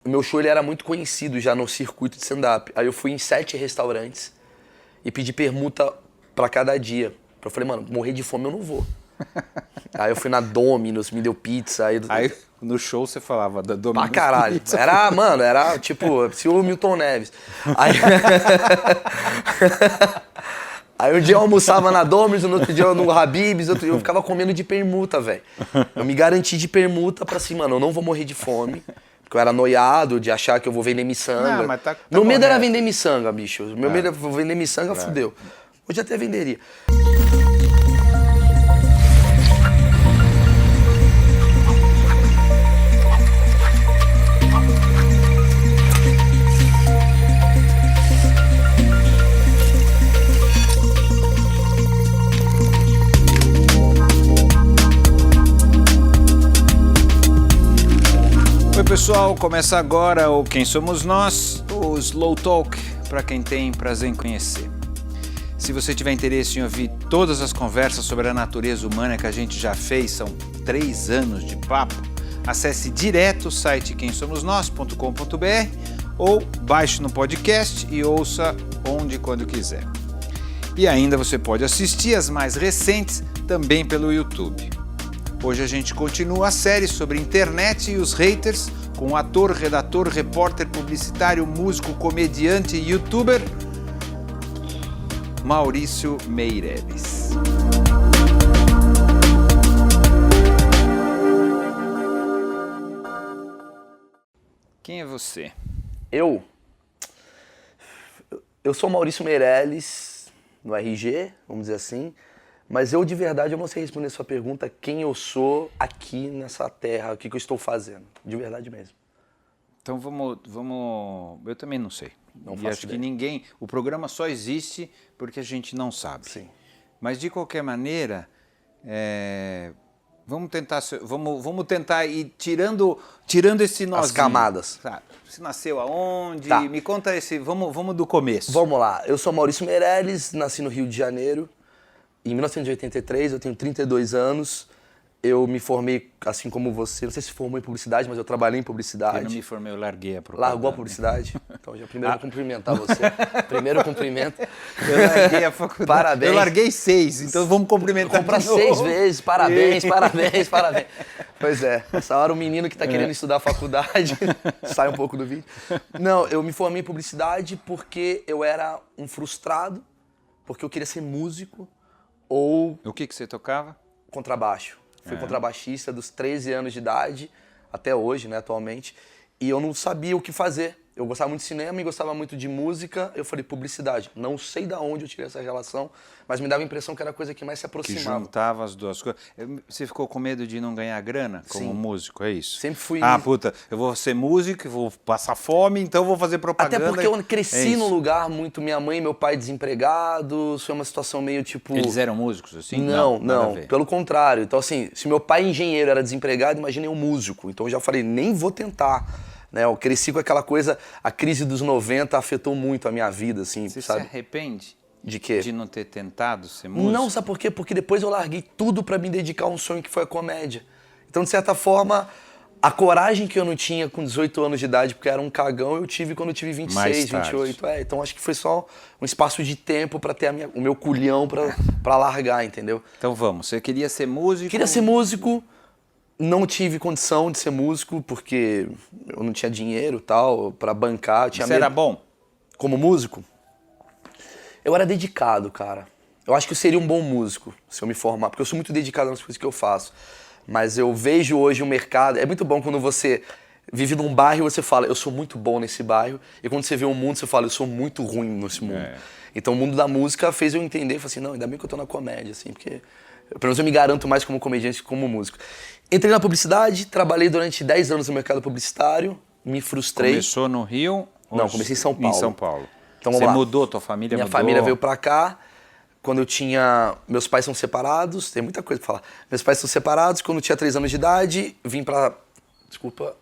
o meu show ele era muito conhecido já no circuito de stand-up. Aí eu fui em 7 restaurantes e pedi permuta pra cada dia. Eu falei, mano, morrer de fome eu não vou. Aí eu fui na Domino's, me deu pizza. Aí no show você falava da Domino's pra caralho. Pizza. Era tipo, se o Milton Neves. Aí... Aí um dia eu almoçava na Domino's, no outro dia no Habib's, eu ficava comendo de permuta, velho. Eu me garanti de permuta pra assim, mano, eu não vou morrer de fome. Porque eu era noiado de achar que eu vou vender miçanga. Não, mas tá meu medo correto. era vender miçanga, bicho. Meu medo era vender miçanga, fudeu. Hoje até venderia. Oi pessoal, começa agora o Quem Somos Nós, o Slow Talk, para quem tem prazer em conhecer. Se você tiver interesse em ouvir todas as conversas sobre a natureza humana que a gente já fez, são 3 anos de papo, acesse direto o site quemsomosnós.com.br ou baixe no podcast e ouça onde e quando quiser. E ainda você pode assistir as mais recentes também pelo YouTube. Hoje a gente continua a série sobre internet e os haters com o ator, redator, repórter, publicitário, músico, comediante e youtuber Maurício Meirelles. Quem é você? Eu sou Maurício Meirelles, no RG, vamos dizer assim. Mas eu, de verdade, eu não sei responder a sua pergunta, quem eu sou aqui nessa terra, o que eu estou fazendo. De verdade mesmo. Então vamos... Eu também não sei. Não e faço acho ideia. que ninguém... O programa só existe porque a gente não sabe. Sim. Mas, de qualquer maneira, vamos tentar ir tirando esse nozinho. As camadas. Sabe? Você nasceu aonde? Tá. Me conta esse... Vamos do começo. Vamos lá. Eu sou Maurício Meirelles, nasci no Rio de Janeiro. Em 1983, eu tenho 32 anos, eu me formei, assim como você, não sei se formou em publicidade, mas eu trabalhei em publicidade. Eu não me formei, eu larguei a propaganda. Largou a publicidade? Então, já primeiro vou cumprimentar você. Primeiro cumprimento. Eu larguei a faculdade. Parabéns. Eu larguei 6, então vamos cumprimentar Comprar de novo. 6 vezes, parabéns. Pois é, essa hora o menino que tá querendo estudar a faculdade sai um pouco do vídeo. Não, eu me formei em publicidade porque eu era um frustrado, porque eu queria ser músico, ou O que você tocava? contrabaixo. Fui contrabaixista dos 13 anos de idade, até hoje, né, atualmente, e eu não sabia o que fazer. Eu gostava muito de cinema e gostava muito de música, eu falei publicidade. Não sei de onde eu tirei essa relação, mas me dava a impressão que era a coisa que mais se Que aproximava. juntava as duas coisas. Você ficou com medo de não ganhar grana como Sim. músico, é isso? Sempre fui... Ah, puta, eu vou ser músico, vou passar fome, então vou fazer propaganda. Até porque eu cresci É num isso. lugar muito... Minha mãe e meu pai desempregados, foi uma situação meio tipo... Eles eram músicos assim? Não, nada a ver. pelo contrário. Então assim, se meu pai engenheiro era desempregado, imagina eu músico. Então eu já falei, nem vou tentar. Né? Eu cresci com aquela coisa, a crise dos 90 afetou muito a minha vida, assim, Você sabe? se arrepende De quê? de não ter tentado ser músico? Não, sabe por quê? Porque depois eu larguei tudo pra me dedicar a um sonho que foi a comédia. Então, de certa forma, a coragem que eu não tinha com 18 anos de idade, porque era um cagão, eu tive quando eu tive 26, Mais tarde. 28. Então acho que foi só um espaço de tempo pra ter o meu culhão pra largar, entendeu? Então vamos, você queria ser músico? Queria ser músico, não tive condição de ser músico, porque eu não tinha dinheiro tal, pra bancar. Eu tinha Você era medo. bom? Como músico? Eu era dedicado, cara. Eu acho que eu seria um bom músico se eu me formar, porque eu sou muito dedicado nas coisas que eu faço. Mas eu vejo hoje o mercado... É muito bom quando você vive num bairro e você fala, eu sou muito bom nesse bairro. E quando você vê um mundo, você fala, eu sou muito ruim nesse mundo. Então o mundo da música fez eu entender, falei assim, não, ainda bem que eu tô na comédia, assim, porque... Pelo menos eu me garanto mais como comediante que como músico. Entrei na publicidade, trabalhei durante 10 anos no mercado publicitário, me frustrei. Começou no Rio? Não, comecei em São Paulo. Em São Paulo. Então, Você vamos lá. mudou, tua família Minha mudou? família veio pra cá. Quando eu tinha... Meus pais são separados, tem muita coisa pra falar. Meus pais são separados, quando eu tinha 3 anos de idade, vim pra... Desculpa.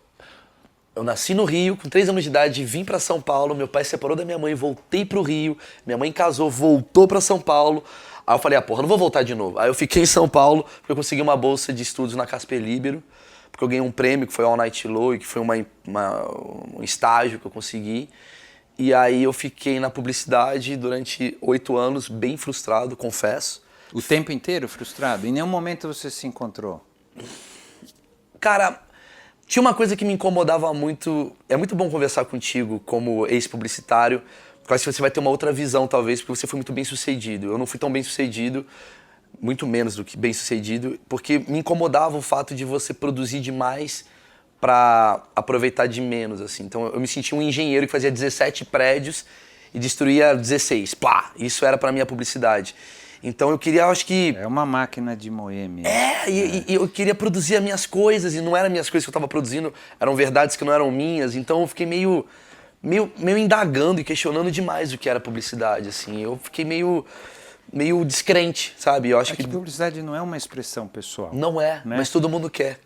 Eu nasci no Rio, com 3 anos de idade, vim pra São Paulo, meu pai se separou da minha mãe, voltei pro Rio, minha mãe casou, voltou pra São Paulo. Aí eu falei, porra, não vou voltar de novo. Aí eu fiquei em São Paulo, porque eu consegui uma bolsa de estudos na Casper Libero, porque eu ganhei um prêmio que foi All Night Low, e que foi um estágio que eu consegui. E aí eu fiquei na publicidade durante 8 anos, bem frustrado, confesso. O tempo inteiro frustrado? Em nenhum momento você se encontrou? Cara, tinha uma coisa que me incomodava muito. É muito bom conversar contigo como ex-publicitário, porque eu acho que você vai ter uma outra visão, talvez, porque você foi muito bem sucedido. Eu não fui tão bem sucedido, muito menos do que bem sucedido, porque me incomodava o fato de você produzir demais para aproveitar de menos, assim. Então eu me sentia um engenheiro que fazia 17 prédios e destruía 16. Plá! Isso era para mim a publicidade. Então eu queria, acho que... É uma máquina de moer mesmo. E eu queria produzir as minhas coisas, e não eram minhas coisas que eu estava produzindo, eram verdades que não eram minhas. Então eu fiquei meio indagando e questionando demais o que era publicidade, assim. Eu fiquei meio descrente, sabe? Eu acho que publicidade não é uma expressão pessoal. Não é, né? Mas todo mundo quer.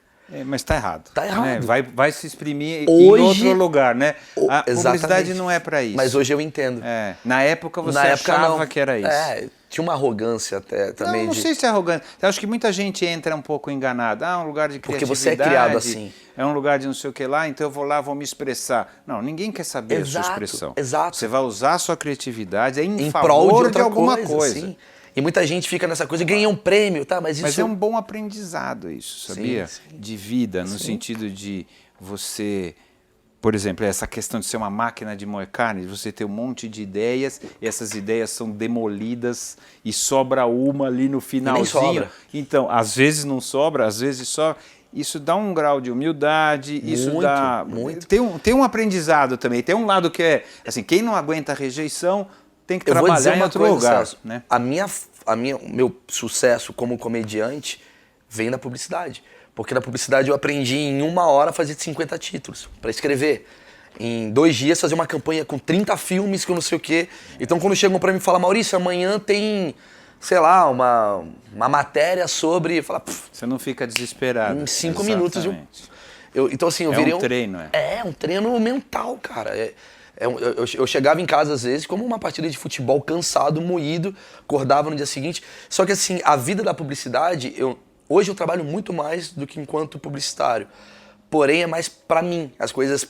Mas está errado. Está errado. Né? Vai se exprimir hoje, em outro lugar, né? A publicidade não é para isso. Mas hoje eu entendo. Na época você achava que era isso. Tinha uma arrogância até também. Não sei se é arrogância. Eu acho que muita gente entra um pouco enganada. Um lugar de criatividade. Porque você é criado assim. É um lugar de não sei o que lá, então eu vou lá, vou me expressar. Não, ninguém quer saber a sua expressão. Exato. Você vai usar a sua criatividade em favor prol de alguma coisa. Sim. E muita gente fica nessa coisa, ganha um prêmio, tá? Mas é um bom aprendizado isso, sabia? Sim. De vida, no sentido de você, por exemplo, essa questão de ser uma máquina de moer carne, de você ter um monte de ideias, e essas ideias são demolidas e sobra uma ali no finalzinho. Nem sobra. Então, às vezes não sobra, às vezes sobra. Isso dá um grau de humildade, isso dá... Muito. Tem um aprendizado também, tem um lado que é, assim, quem não aguenta a rejeição tem que trabalhar em outro lugar, né? O meu sucesso como comediante vem na publicidade. Porque na publicidade eu aprendi em 1 hora a fazer 50 títulos para escrever. Em 2 dias fazer uma campanha com 30 filmes que eu não sei o quê. Então quando chegam para mim e falam, Maurício, amanhã tem, sei lá, uma matéria sobre... Você não fica desesperado. Em 5 minutos. Então assim, eu virei um treino, É um treino mental, cara. Eu chegava em casa, às vezes, como uma partida de futebol, cansado, moído, acordava no dia seguinte. Só que, assim, a vida da publicidade, hoje eu trabalho muito mais do que enquanto publicitário. Porém, é mais pra mim, as coisas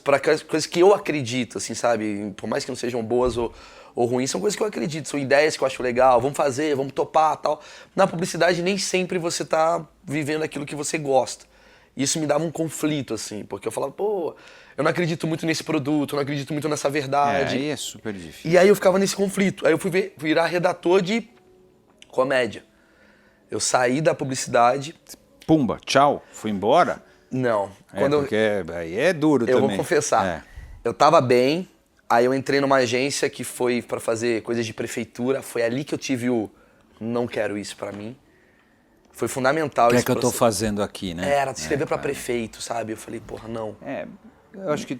que eu acredito, assim, sabe? Por mais que não sejam boas ou ruins, são coisas que eu acredito, são ideias que eu acho legal, vamos fazer, vamos topar, tal. Na publicidade, nem sempre você tá vivendo aquilo que você gosta. Isso me dava um conflito, assim, porque eu falava, eu não acredito muito nesse produto, eu não acredito muito nessa verdade. Aí é super difícil. E aí eu ficava nesse conflito. Aí eu fui virar redator de comédia. Eu saí da publicidade. Pumba, tchau, fui embora? Não. Porque aí é duro também. Eu vou confessar. Eu tava bem, aí eu entrei numa agência que foi pra fazer coisas de prefeitura. Foi ali que eu tive o não quero isso pra mim. Foi fundamental. O que eu tô fazendo aqui, né? Era de escrever pra prefeito, sabe? Eu falei, não. Eu acho que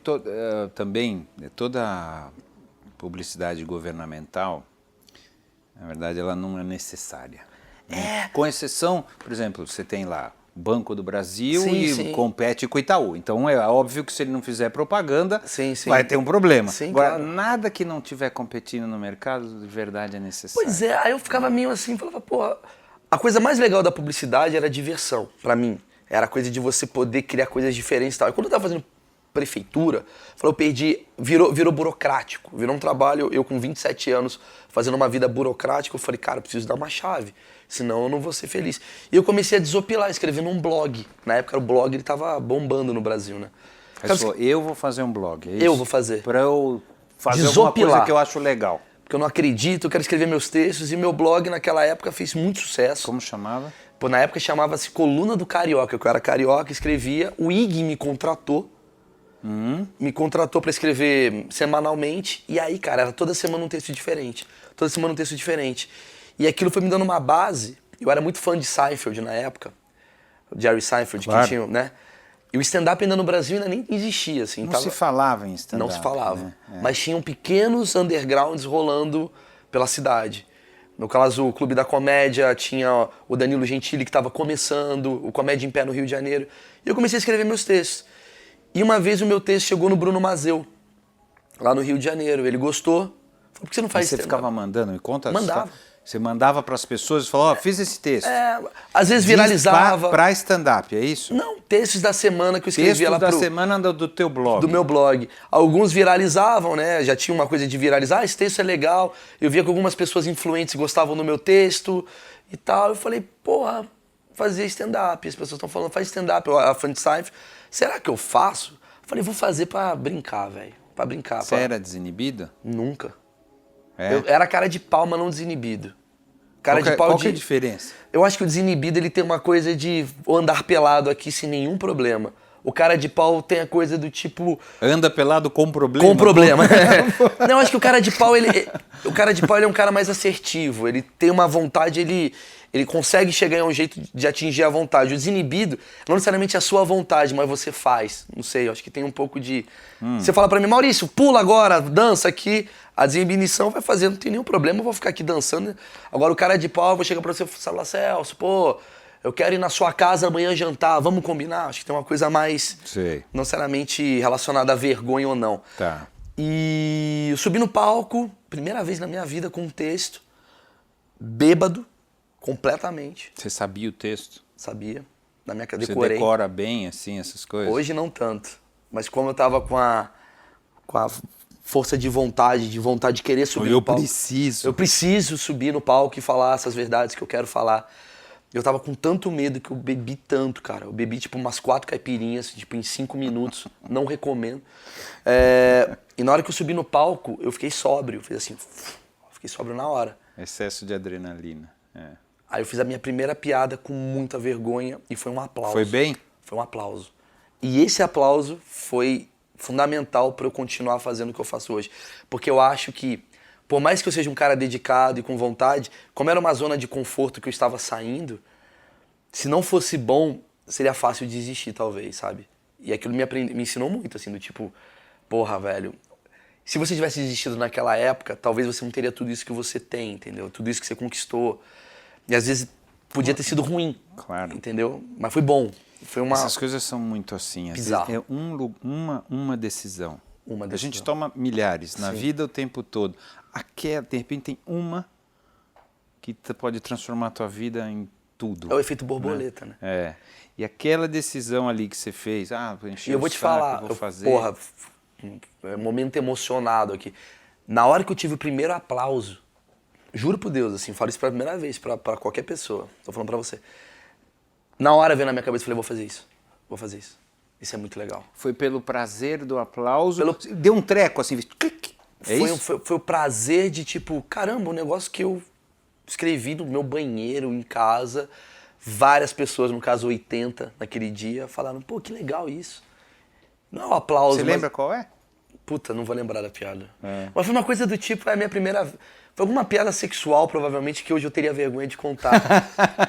também toda publicidade governamental, na verdade, ela não é necessária. Né? Com exceção, por exemplo, você tem lá o Banco do Brasil compete com o Itaú. Então é óbvio que se ele não fizer propaganda, vai ter um problema. Agora, nada que não estiver competindo no mercado, de verdade é necessário. Pois é, aí eu ficava meio assim, falava, a coisa mais legal da publicidade era a diversão, pra mim. Era a coisa de você poder criar coisas diferentes e tal. E quando eu tava fazendo prefeitura, eu perdi, virou burocrático, virou um trabalho, eu com 27 anos, fazendo uma vida burocrática, eu falei, cara, eu preciso dar uma chave, senão eu não vou ser feliz. E eu comecei a desopilar, escrevendo um blog. Na época o blog ele tava bombando no Brasil, né? Eu vou fazer um blog, é isso? Eu vou fazer. Pra eu fazer alguma coisa que eu acho legal. Porque eu não acredito, eu quero escrever meus textos, e meu blog naquela época fez muito sucesso. Como chamava? Na época chamava-se Coluna do Carioca, eu era carioca, escrevia, o IG me contratou, para escrever semanalmente, e aí, cara, era toda semana um texto diferente. E aquilo foi me dando uma base. Eu era muito fã de Seinfeld na época, Jerry Seinfeld, claro. Que tinha, né? E o stand-up ainda no Brasil ainda nem existia, assim. Não se falava em stand-up. Não se falava. Né? Mas tinham pequenos undergrounds rolando pela cidade. No caso, o Clube da Comédia, tinha o Danilo Gentili, que estava começando, o Comédia em Pé no Rio de Janeiro. E eu comecei a escrever meus textos. E uma vez o meu texto chegou no Bruno Mazeu, lá no Rio de Janeiro. Ele gostou. Falou, por que você não faz stand-up? Você ficava mandando? Me conta. Mandava. Você mandava para as pessoas e falava, ó, fiz esse texto. Às vezes viralizava. Para stand-up, é isso? Não, textos da semana que eu escrevia lá Textos da semana do teu blog. do meu blog. Alguns viralizavam, né? Já tinha uma coisa de viralizar, esse texto é legal. Eu via que algumas pessoas influentes gostavam do meu texto e tal. Eu falei, porra, fazer stand-up. As pessoas estão falando, faz stand-up. A Frankenstein, será que eu faço? Eu falei, vou fazer pra brincar, velho. Pra brincar. Você era desinibido? Nunca. É? Eu era cara de pau, mas não desinibido. Cara de pau Qual que é a diferença? Eu acho que o desinibido ele tem uma coisa de andar pelado aqui sem nenhum problema. O cara de pau tem a coisa do tipo... Anda pelado com problema? Com problema. Não, eu acho que o cara de pau, ele é um cara mais assertivo. Ele tem uma vontade, ele consegue chegar em um jeito de atingir a vontade. O desinibido, não necessariamente é a sua vontade, mas você faz. Não sei, eu acho que tem um pouco de... Você fala pra mim, Maurício, pula agora, dança aqui. A desinibição vai fazer, não tem nenhum problema, eu vou ficar aqui dançando. Agora o cara de pau, eu vou chegar pra você e falar, Celso, pô, eu quero ir na sua casa amanhã jantar, vamos combinar? Acho que tem uma coisa mais, não necessariamente relacionada à vergonha ou não. Tá. E eu subi no palco, primeira vez na minha vida com um texto, bêbado, completamente. Você sabia o texto? Sabia, na minha casa, Você decorei. decora bem, assim, essas coisas? Hoje não tanto, mas como eu tava com a força de vontade de querer subir no palco. Eu preciso subir no palco e falar essas verdades que eu quero falar. Eu tava com tanto medo que eu bebi tanto, cara. Eu bebi, tipo, umas 4 caipirinhas, tipo, em 5 minutos. Não recomendo. E na hora que eu subi no palco, eu fiquei sóbrio. Fiz assim, fiquei sóbrio na hora. Excesso de adrenalina. Aí eu fiz a minha primeira piada com muita vergonha e foi um aplauso. Foi bem? Foi um aplauso. E esse aplauso foi fundamental para eu continuar fazendo o que eu faço hoje. Porque eu acho que, por mais que eu seja um cara dedicado e com vontade, como era uma zona de conforto que eu estava saindo, se não fosse bom, seria fácil desistir, talvez, sabe? E aquilo me ensinou muito, assim, do tipo, porra, velho, se você tivesse desistido naquela época, talvez você não teria tudo isso que você tem, entendeu? Tudo isso que você conquistou. E às vezes podia ter sido ruim, claro, entendeu? Mas foi bom. Essas coisas são muito assim. Às vezes é uma decisão. A gente toma milhares na vida o tempo todo. De repente tem uma que pode transformar a tua vida em tudo. É o efeito borboleta, né? E aquela decisão ali que você fez, e eu vou te falar, vou fazer. Porra, momento emocionado aqui. Na hora que eu tive o primeiro aplauso, juro por Deus, assim, falo isso pela primeira vez pra qualquer pessoa, tô falando pra você. Na hora veio na minha cabeça, falei, vou fazer isso. Isso é muito legal. Foi pelo prazer do aplauso? Deu um treco assim, Foi o prazer de tipo, caramba, um negócio que eu escrevi no meu banheiro, em casa, várias pessoas, no caso 80 naquele dia, falaram, pô, que legal isso. Não é um aplauso, Você lembra qual é? Puta, não vou lembrar da piada. Mas foi uma coisa do tipo, a minha primeira... Foi alguma piada sexual, provavelmente, que hoje eu teria vergonha de contar.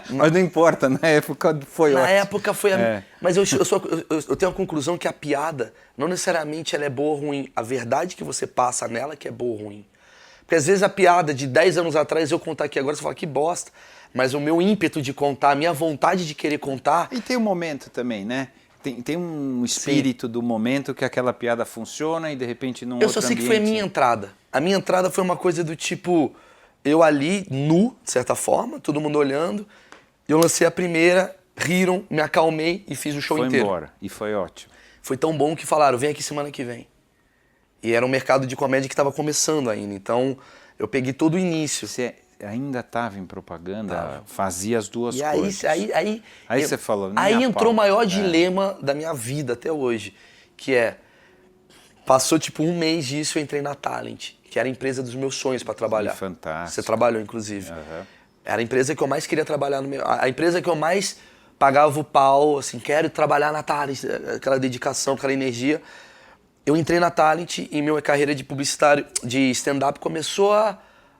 Mas não importa, na época foi ótimo. Na época foi a... Mas eu tenho a conclusão que a piada, não necessariamente ela é boa ou ruim. A verdade que você passa nela que é boa ou ruim. Porque às vezes a piada de 10 anos atrás, eu contar aqui agora, você fala, que bosta. Mas o meu ímpeto de contar, a minha vontade de querer contar... E tem um momento também, né? Tem um espírito do momento que aquela piada funciona e de repente num outro ambiente... Eu só sei que foi a minha entrada. A minha entrada foi uma coisa do tipo... Eu ali, nu, de certa forma, todo mundo olhando. Eu lancei a primeira, riram, me acalmei e fiz o show inteiro. Foi embora. E foi ótimo. Foi tão bom que falaram, vem aqui semana que vem. E era um mercado de comédia que estava começando ainda. Então, eu peguei todo o início. Você ainda estava em propaganda, fazia as duas coisas. Aí você falou... Aí entrou o maior dilema da minha vida até hoje, que é... Passou tipo um mês disso, eu entrei na Talent, que era a empresa dos meus sonhos para trabalhar. Fantástico. Você trabalhou, inclusive. Era a empresa que eu mais queria trabalhar no meu... A empresa que eu mais pagava o pau, assim, quero trabalhar na Talent, aquela dedicação, aquela energia. Eu entrei na Talent e minha carreira de publicitário, de stand-up começou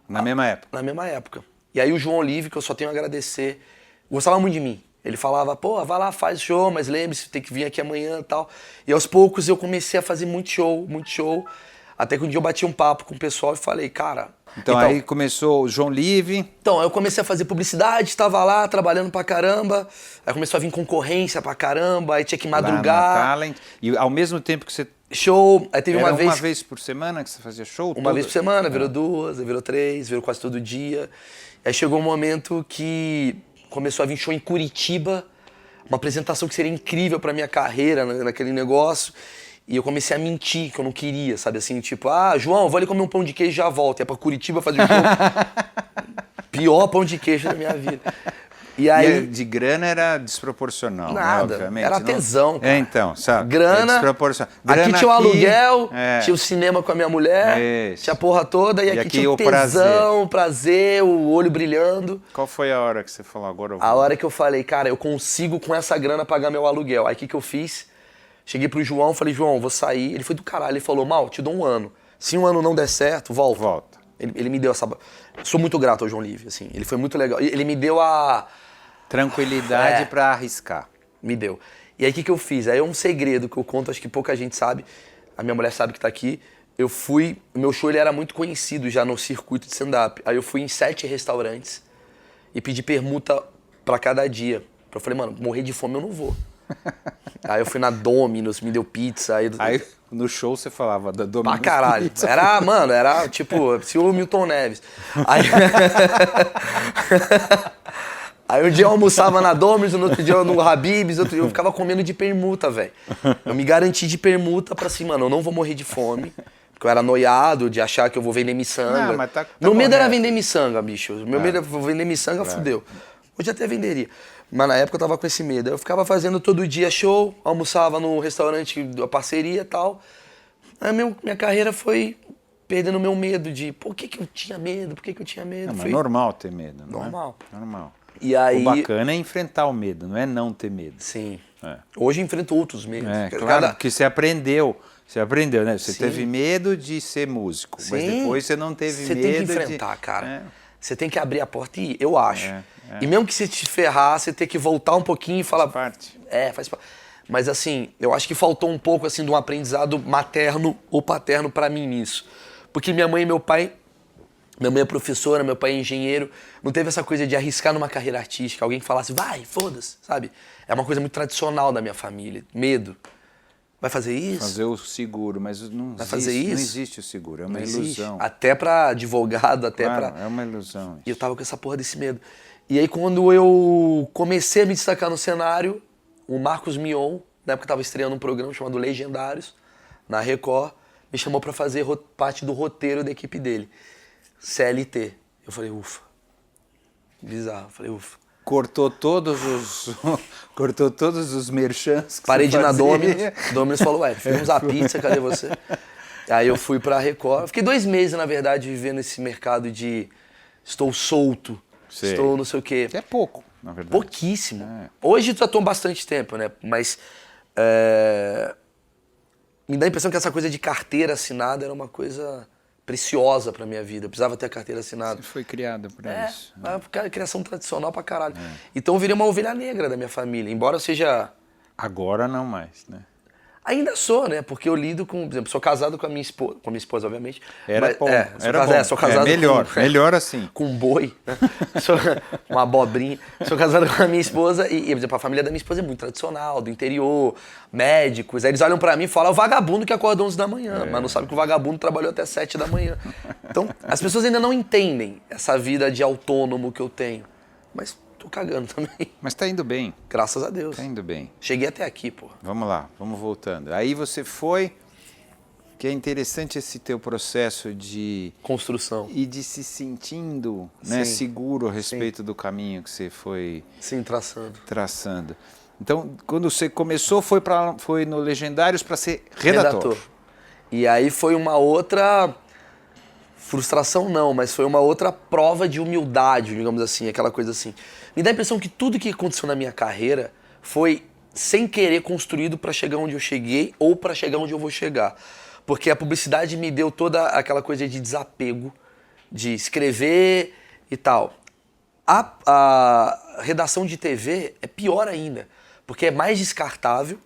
na mesma época? Na mesma época. E aí o João Olive, que eu só tenho a agradecer, gostava muito de mim. Ele falava, pô, vai lá, faz show, mas lembre-se, tem que vir aqui amanhã e tal. E aos poucos eu comecei a fazer muito show. Até que um dia eu bati um papo com o pessoal e falei, cara... Então aí começou o João Live. Então, eu comecei a fazer publicidade, estava lá trabalhando pra caramba. Aí começou a vir concorrência pra caramba, aí tinha que madrugar. Lá na Talent. E ao mesmo tempo que você Show, aí teve Era uma vez... uma vez por semana que você fazia show? Uma vez por semana, virou 2, aí virou 3, virou quase todo dia. Aí chegou um momento que começou a vir show em Curitiba, uma apresentação que seria incrível pra minha carreira naquele negócio. E eu comecei a mentir, que eu não queria, sabe assim? Tipo, João, vou ali comer um pão de queijo e já volto. Ia pra Curitiba fazer um show. Pior pão de queijo da minha vida. E aí... de grana era desproporcional, Nada, né, obviamente. era tesão, cara. Então, sabe? Grana, desproporcional. aqui tinha o aluguel, é. tinha o cinema com a minha mulher, Isso. tinha a porra toda, e aqui tinha o prazer. tesão, o prazer, o olho brilhando. Qual foi a hora que você falou agora? Eu vou... A hora que eu falei, cara, eu consigo com essa grana pagar meu aluguel. Aí o que eu fiz? Cheguei pro João, falei, João, vou sair. Ele foi do caralho, ele falou, Mal, te dou 1 ano. Se 1 ano não der certo, volta. Volta. Ele me deu essa... Sou muito grato ao João Livre, assim. Ele foi muito legal. Ele me deu a... Tranquilidade pra arriscar. Me deu. E aí o que eu fiz? Aí é um segredo que eu conto, acho que pouca gente sabe. A minha mulher sabe que tá aqui. Eu fui... O meu show ele era muito conhecido já no circuito de stand-up. Aí eu fui em 7 restaurantes e pedi permuta pra cada dia. Eu falei, mano, morrer de fome eu não vou. Aí eu fui na Domino's, me deu pizza. Aí no show você falava da Domino's. Pra caralho. Pizza. Era tipo, se o Milton Neves. Aí... Aí um dia eu almoçava na Domino's, no outro dia no Habib's, outro dia eu ficava comendo de permuta, velho. Eu me garanti de permuta pra assim, mano, eu não vou morrer de fome. Porque eu era noiado de achar que eu vou vender miçanga. Não, mas tá meu medo correto. era vender miçanga, bicho. Meu medo era vender miçanga, fudeu. Hoje até venderia. Mas na época eu tava com esse medo. Eu ficava fazendo todo dia show, almoçava no restaurante da parceria e tal. Aí minha carreira foi perdendo meu medo de, por que eu tinha medo? Por que eu tinha medo? Não, mas foi normal ter medo, não normal. é? Normal. E aí... O bacana é enfrentar o medo, não é não ter medo. Sim. É. Hoje eu enfrento outros medos. Claro, porque você aprendeu, né? Você Sim. teve medo de ser músico, mas Sim. depois você não teve Você medo tem que enfrentar, de... cara. Você tem que abrir a porta e ir, eu acho. É. E mesmo que você te ferrar, você tem que voltar um pouquinho e falar... Faz parte. Faz parte. Mas assim, eu acho que faltou um pouco assim de um aprendizado materno ou paterno pra mim nisso. Porque minha mãe e meu pai... Minha mãe é professora, meu pai é engenheiro. Não teve essa coisa de arriscar numa carreira artística. Alguém que falasse, vai, foda-se, sabe? É uma coisa muito tradicional da minha família. Medo. Vai fazer isso? Fazer o seguro, mas não Vai existe, fazer isso? não existe o seguro, é uma Não existe. ilusão. Até pra advogado, até Claro, pra... é uma ilusão. E eu tava com essa porra desse medo. E aí quando eu comecei a me destacar no cenário, o Marcos Mion, na época tava estreando um programa chamado Legendários, na Record, me chamou pra fazer parte do roteiro da equipe dele. CLT. Eu falei, ufa. Bizarro. Eu falei, ufa. Cortou todos os merchants que Parei de você ir na fazia. Domino's. Domino's falou, fizemos a pizza, cadê você? Aí eu fui pra Record. Fiquei 2 meses, na verdade, vivendo esse mercado de estou solto, Sei. estou não sei o quê. É pouco, na verdade. Pouquíssimo. É. Hoje já estou bastante tempo, né? Mas me dá a impressão que essa coisa de carteira assinada era uma coisa preciosa pra minha vida. Eu precisava ter a carteira assinada. Você foi criado pra isso. Uma criação tradicional pra caralho. Então eu virei uma ovelha negra da minha família. Embora eu seja... Agora não mais, né? Ainda sou, né? Porque eu lido com... Por exemplo, sou casado com a minha esposa, obviamente. Era mas, bom. Sou Era casado, bom. sou casado melhor, com... melhor assim. Com um boi, né? Sou uma abobrinha. Sou casado com a minha esposa e, por exemplo, a família da minha esposa é muito tradicional, do interior, médicos. Aí eles olham pra mim e falam, é o vagabundo que acorda 11 da manhã, mas não sabe que o vagabundo trabalhou até 7 da manhã. Então, as pessoas ainda não entendem essa vida de autônomo que eu tenho. Mas tô cagando também. Mas tá indo bem, Graças a Deus. tá indo bem. Cheguei até aqui, pô. Vamos lá, vamos voltando. Aí você foi, que é interessante esse teu processo de... Construção. E de se sentindo, né, Sim. seguro a respeito do caminho que você foi Sim, traçando. traçando. Então, quando você começou, foi no Legendários para ser redator. E aí foi uma outra frustração não, mas foi uma outra prova de humildade, digamos assim, aquela coisa assim. Me dá a impressão que tudo que aconteceu na minha carreira foi sem querer construído para chegar onde eu cheguei ou para chegar onde eu vou chegar. Porque a publicidade me deu toda aquela coisa de desapego, de escrever e tal. A redação de TV é pior ainda, porque é mais descartável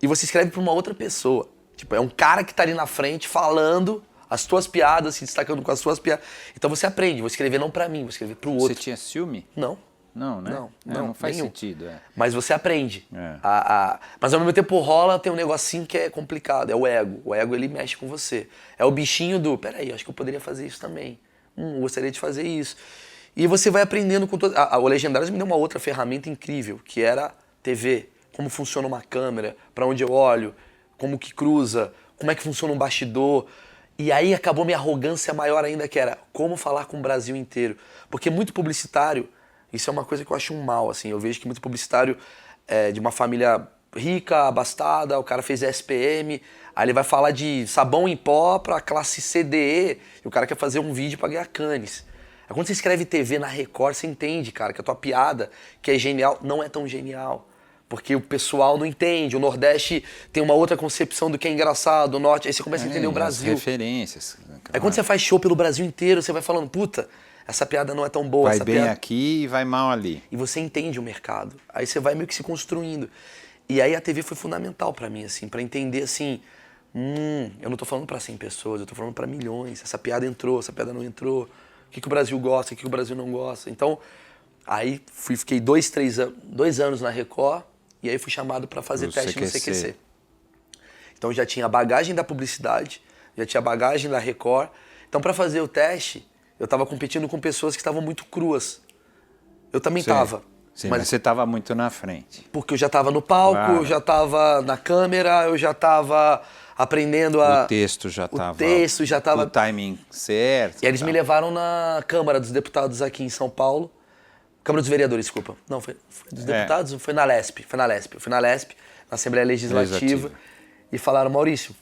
e você escreve para uma outra pessoa. Tipo, é um cara que tá ali na frente falando as tuas piadas, se destacando com as tuas piadas. Então você aprende, vou escrever não pra mim, vou escrever pro outro. Você tinha ciúme? Não. Não, né? Não faz sentido. Mas você aprende. Mas ao mesmo tempo rola, tem um negocinho que é complicado, é o ego. O ego, ele mexe com você. É o bichinho do, peraí, acho que eu poderia fazer isso também. Gostaria de fazer isso. E você vai aprendendo com todo... O Legendários me deu uma outra ferramenta incrível, que era TV. Como funciona uma câmera, para onde eu olho, como que cruza, como é que funciona um bastidor. E aí acabou minha arrogância maior ainda, que era como falar com o Brasil inteiro. Porque muito publicitário, isso é uma coisa que eu acho um mal, assim. Eu vejo que muito publicitário de uma família rica, abastada, o cara fez SPM, aí ele vai falar de sabão em pó pra classe CDE, e o cara quer fazer um vídeo pra ganhar Cannes. Aí quando você escreve TV na Record, você entende, cara, que a tua piada, que é genial, não é tão genial. Porque o pessoal não entende. O Nordeste tem uma outra concepção do que é engraçado, o Norte... Aí você começa a entender o Brasil. As referências. Aí quando você faz show pelo Brasil inteiro, você vai falando, puta, essa piada não é tão boa. Vai essa bem piada... aqui e vai mal ali. E você entende o mercado. Aí você vai meio que se construindo. E aí a TV foi fundamental pra mim, assim, pra entender, assim, eu não tô falando pra 100 pessoas, eu tô falando pra milhões. Essa piada entrou, essa piada não entrou. O que o Brasil gosta, o que o Brasil não gosta. Então, aí fiquei 2 anos na Record. E aí fui chamado para fazer teste no CQC. Então já tinha a bagagem da publicidade, já tinha a bagagem da Record. Então para fazer o teste, eu estava competindo com pessoas que estavam muito cruas. Eu também estava. Sim, mas você estava muito na frente. Porque eu já estava no palco, eu já estava na câmera, eu já estava aprendendo a... O texto já estava... O timing certo. E eles me levaram na Câmara dos Deputados aqui em São Paulo. Câmara dos Vereadores, desculpa. Não, foi dos deputados, foi na Lesp. Eu fui na Lesp, na Assembleia Legislativa. E falaram, Maurício,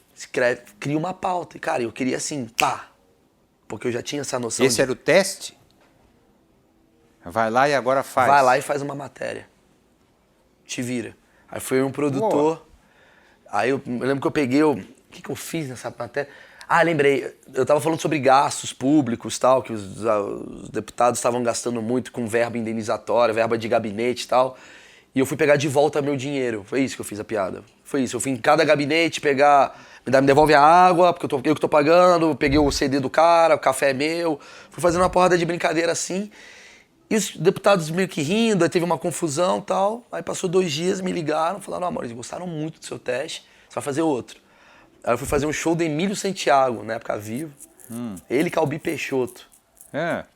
cria uma pauta. E, cara, eu queria assim, pá. Porque eu já tinha essa noção. Esse era o teste? Vai lá e agora faz. Vai lá e faz uma matéria. Te vira. Aí foi um produtor. Uou. Aí eu lembro que eu peguei... O que eu fiz nessa matéria? Lembrei, eu estava falando sobre gastos públicos, tal, que os deputados estavam gastando muito com verba indenizatória, verba de gabinete e tal, e eu fui pegar de volta meu dinheiro. Foi isso que eu fiz a piada. Foi isso, eu fui em cada gabinete pegar, me devolve a água, porque eu que tô pagando, peguei o CD do cara, o café é meu, fui fazendo uma porrada de brincadeira assim, e os deputados meio que rindo, aí teve uma confusão e tal, aí passou 2 dias, me ligaram, falaram, Maurício, gostaram muito do seu teste, você vai fazer outro. Aí eu fui fazer um show do Emílio Santiago, na época vivo. Ele e Calbi Peixoto.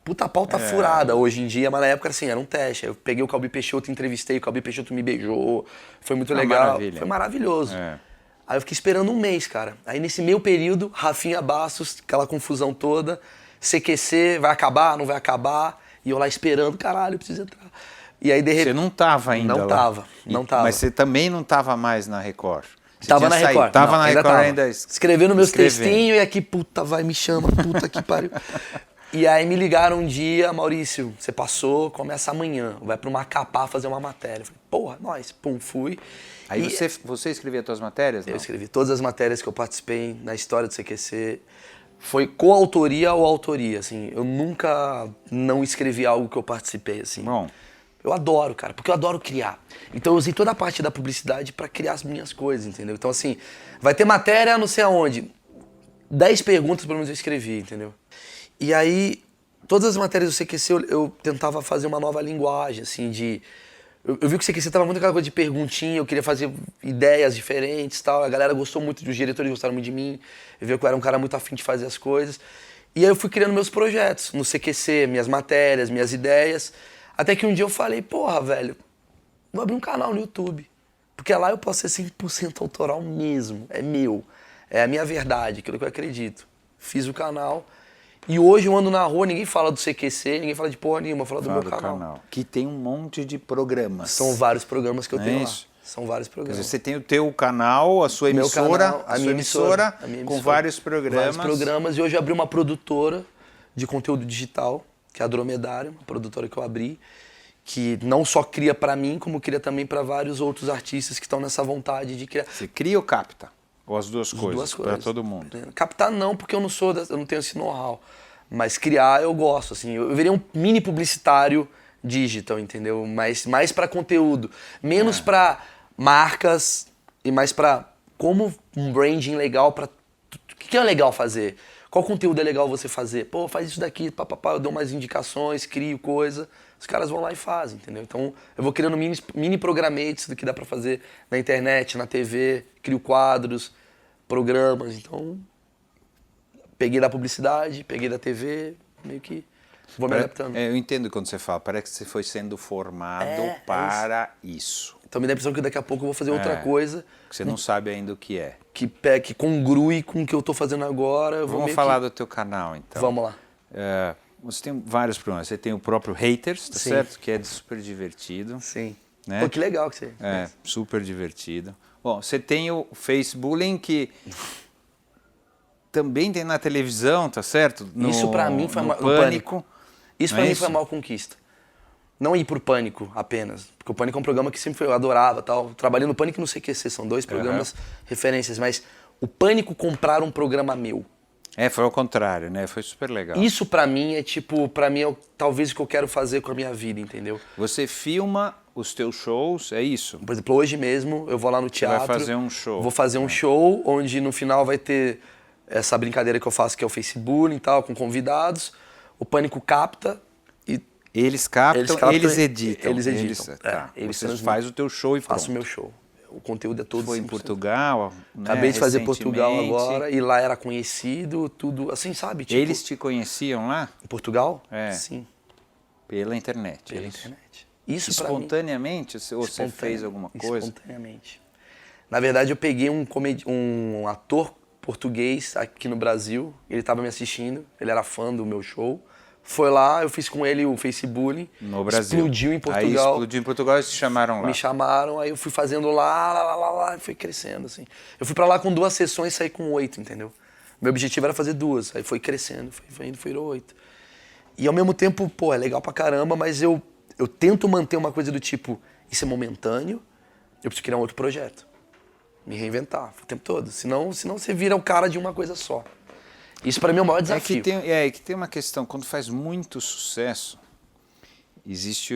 Puta pauta furada hoje em dia, mas na época assim, era um teste. Aí eu peguei o Calbi Peixoto, entrevistei, o Calbi Peixoto me beijou. Foi muito legal. Maravilha. Foi maravilhoso. Aí eu fiquei esperando 1 mês, cara. Aí nesse meio período, Rafinha Bastos, aquela confusão toda. CQC, vai acabar, não vai acabar. E eu lá esperando, caralho, eu preciso entrar. E aí de repente... Você não tava ainda não lá? Não tava. Mas você também não tava mais na Record? Tava na Record. Tava na Record ainda. Escrevendo meus textinhos e aqui, puta, vai, me chama, puta que pariu. E aí me ligaram um dia, Maurício, você passou, começa amanhã, vai pro Macapá fazer uma matéria. Eu falei, porra, nós, pum, fui. Aí você escrevia as suas matérias? Não? Eu escrevi todas as matérias que eu participei na história do CQC. Foi coautoria ou autoria, assim. Eu nunca não escrevi algo que eu participei, assim. Bom. Eu adoro, cara, porque eu adoro criar. Então eu usei toda a parte da publicidade pra criar as minhas coisas, entendeu? Então assim, vai ter matéria não sei aonde. 10 perguntas pelo menos eu escrevi, entendeu? E aí, todas as matérias do CQC eu tentava fazer uma nova linguagem, assim, de... Eu vi que o CQC tava muito aquela coisa de perguntinha, eu queria fazer ideias diferentes e tal. A galera gostou muito, os diretores gostaram muito de mim. Eu vi que eu era um cara muito afim de fazer as coisas. E aí eu fui criando meus projetos no CQC, minhas matérias, minhas ideias. Até que um dia eu falei, porra, velho, vou abrir um canal no YouTube. Porque lá eu posso ser 100% autoral mesmo, é meu. É a minha verdade, aquilo que eu acredito. Fiz o canal e hoje eu ando na rua, ninguém fala do CQC, ninguém fala de porra nenhuma, fala do meu canal. Que tem um monte de programas. São vários programas que eu tenho lá. São vários programas. Quer dizer, você tem o teu canal, a sua emissora, a minha emissora com vários programas. Vários programas e hoje eu abri uma produtora de conteúdo digital, que é a Dromedário, uma produtora que eu abri, que não só cria pra mim, como cria também pra vários outros artistas que estão nessa vontade de criar. Você cria ou capta? Ou as duas coisas? Duas coisas. Pra todo mundo? Captar não, porque eu não tenho esse know-how. Mas criar eu gosto, assim. Eu virei um mini publicitário digital, entendeu? Mais pra conteúdo. Menos pra marcas e mais pra como um branding legal pra... O que que é legal fazer? Qual conteúdo é legal você fazer? Pô, faz isso daqui, papapá, eu dou umas indicações, crio coisa. Os caras vão lá e fazem, entendeu? Então, eu vou criando mini programetes do que dá pra fazer na internet, na TV, crio quadros, programas. Então, peguei da publicidade, peguei da TV, meio que vou me adaptando. Eu entendo quando você fala, parece que você foi sendo formado para isso. Então, me dá a impressão que daqui a pouco eu vou fazer outra coisa. Que você não sabe ainda o que é. Que congrue com o que eu tô fazendo agora. Eu vou Vamos falar do teu canal, então. Vamos lá. Você tem vários programas. Você tem o próprio Haters, tá certo? Que é super divertido. Sim. Né? Pô, que legal que você... Super divertido. Bom, você tem o Facebullying, que também tem na televisão, tá certo? Isso pra mim foi no Pânico. Isso pra mim foi a maior conquista. Não ir pro Pânico apenas. Porque o Pânico é um programa que sempre eu adorava, tal. Trabalhei no Pânico e no CQC, são 2 programas referências. Mas o Pânico comprar um programa meu. Foi ao contrário, né? Foi super legal. Isso pra mim é talvez o que eu quero fazer com a minha vida, entendeu? Você filma os teus shows, é isso? Por exemplo, hoje mesmo eu vou lá no teatro. Vai fazer um show. Vou fazer um show onde no final vai ter essa brincadeira que eu faço, que é o Facebullying e tal, com convidados. O Pânico capta e... Eles captam, eles editam. Eles editam. Você faz o teu show e pronto. Faço o meu show. O conteúdo é todo Foi 100%. em Portugal, né? Acabei de fazer Portugal agora, e lá era conhecido, tudo assim, sabe? Tipo, eles te conheciam lá? Em Portugal? É. Sim. Pela internet. Pela internet. Isso espontaneamente? Ou você fez alguma coisa? Espontaneamente. Na verdade, eu peguei um ator português aqui no Brasil, ele estava me assistindo, ele era fã do meu show. Foi lá, eu fiz com ele o Facebullying. No Brasil. Explodiu em Portugal. Aí explodiu em Portugal e te chamaram lá. Me chamaram, aí eu fui fazendo lá, e foi crescendo, assim. Eu fui pra lá com 2 sessões e saí com 8, entendeu? Meu objetivo era fazer 2, aí foi crescendo, foi indo, foi 8. E ao mesmo tempo, pô, é legal pra caramba, mas eu tento manter uma coisa do tipo, isso é momentâneo, eu preciso criar um outro projeto. Me reinventar o tempo todo, senão você vira o cara de uma coisa só. Isso pra mim é o maior desafio. Que tem uma questão, quando faz muito sucesso, existe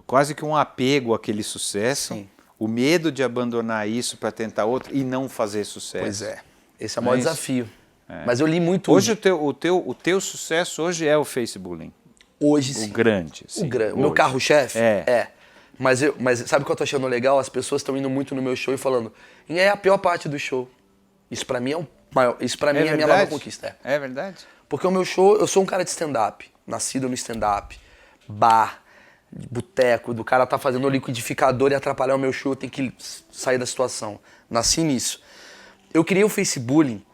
quase que um apego àquele sucesso, Sim. O medo de abandonar isso para tentar outro e não fazer sucesso. Pois é, esse é o maior desafio. Mas eu li muito... Hoje o teu sucesso hoje é o Facebullying. Hoje sim. O grande. Sim, o meu carro-chefe? É. Mas sabe o que eu tô achando legal? As pessoas estão indo muito no meu show e falando, e é a pior parte do show. Isso pra mim é a minha nova conquista. É verdade? Porque o meu show, eu sou um cara de stand-up, nascido no stand-up, bar, boteco, do cara tá fazendo o liquidificador e atrapalhar o meu show, eu tenho que sair da situação. Nasci nisso. Eu criei o Facebullying,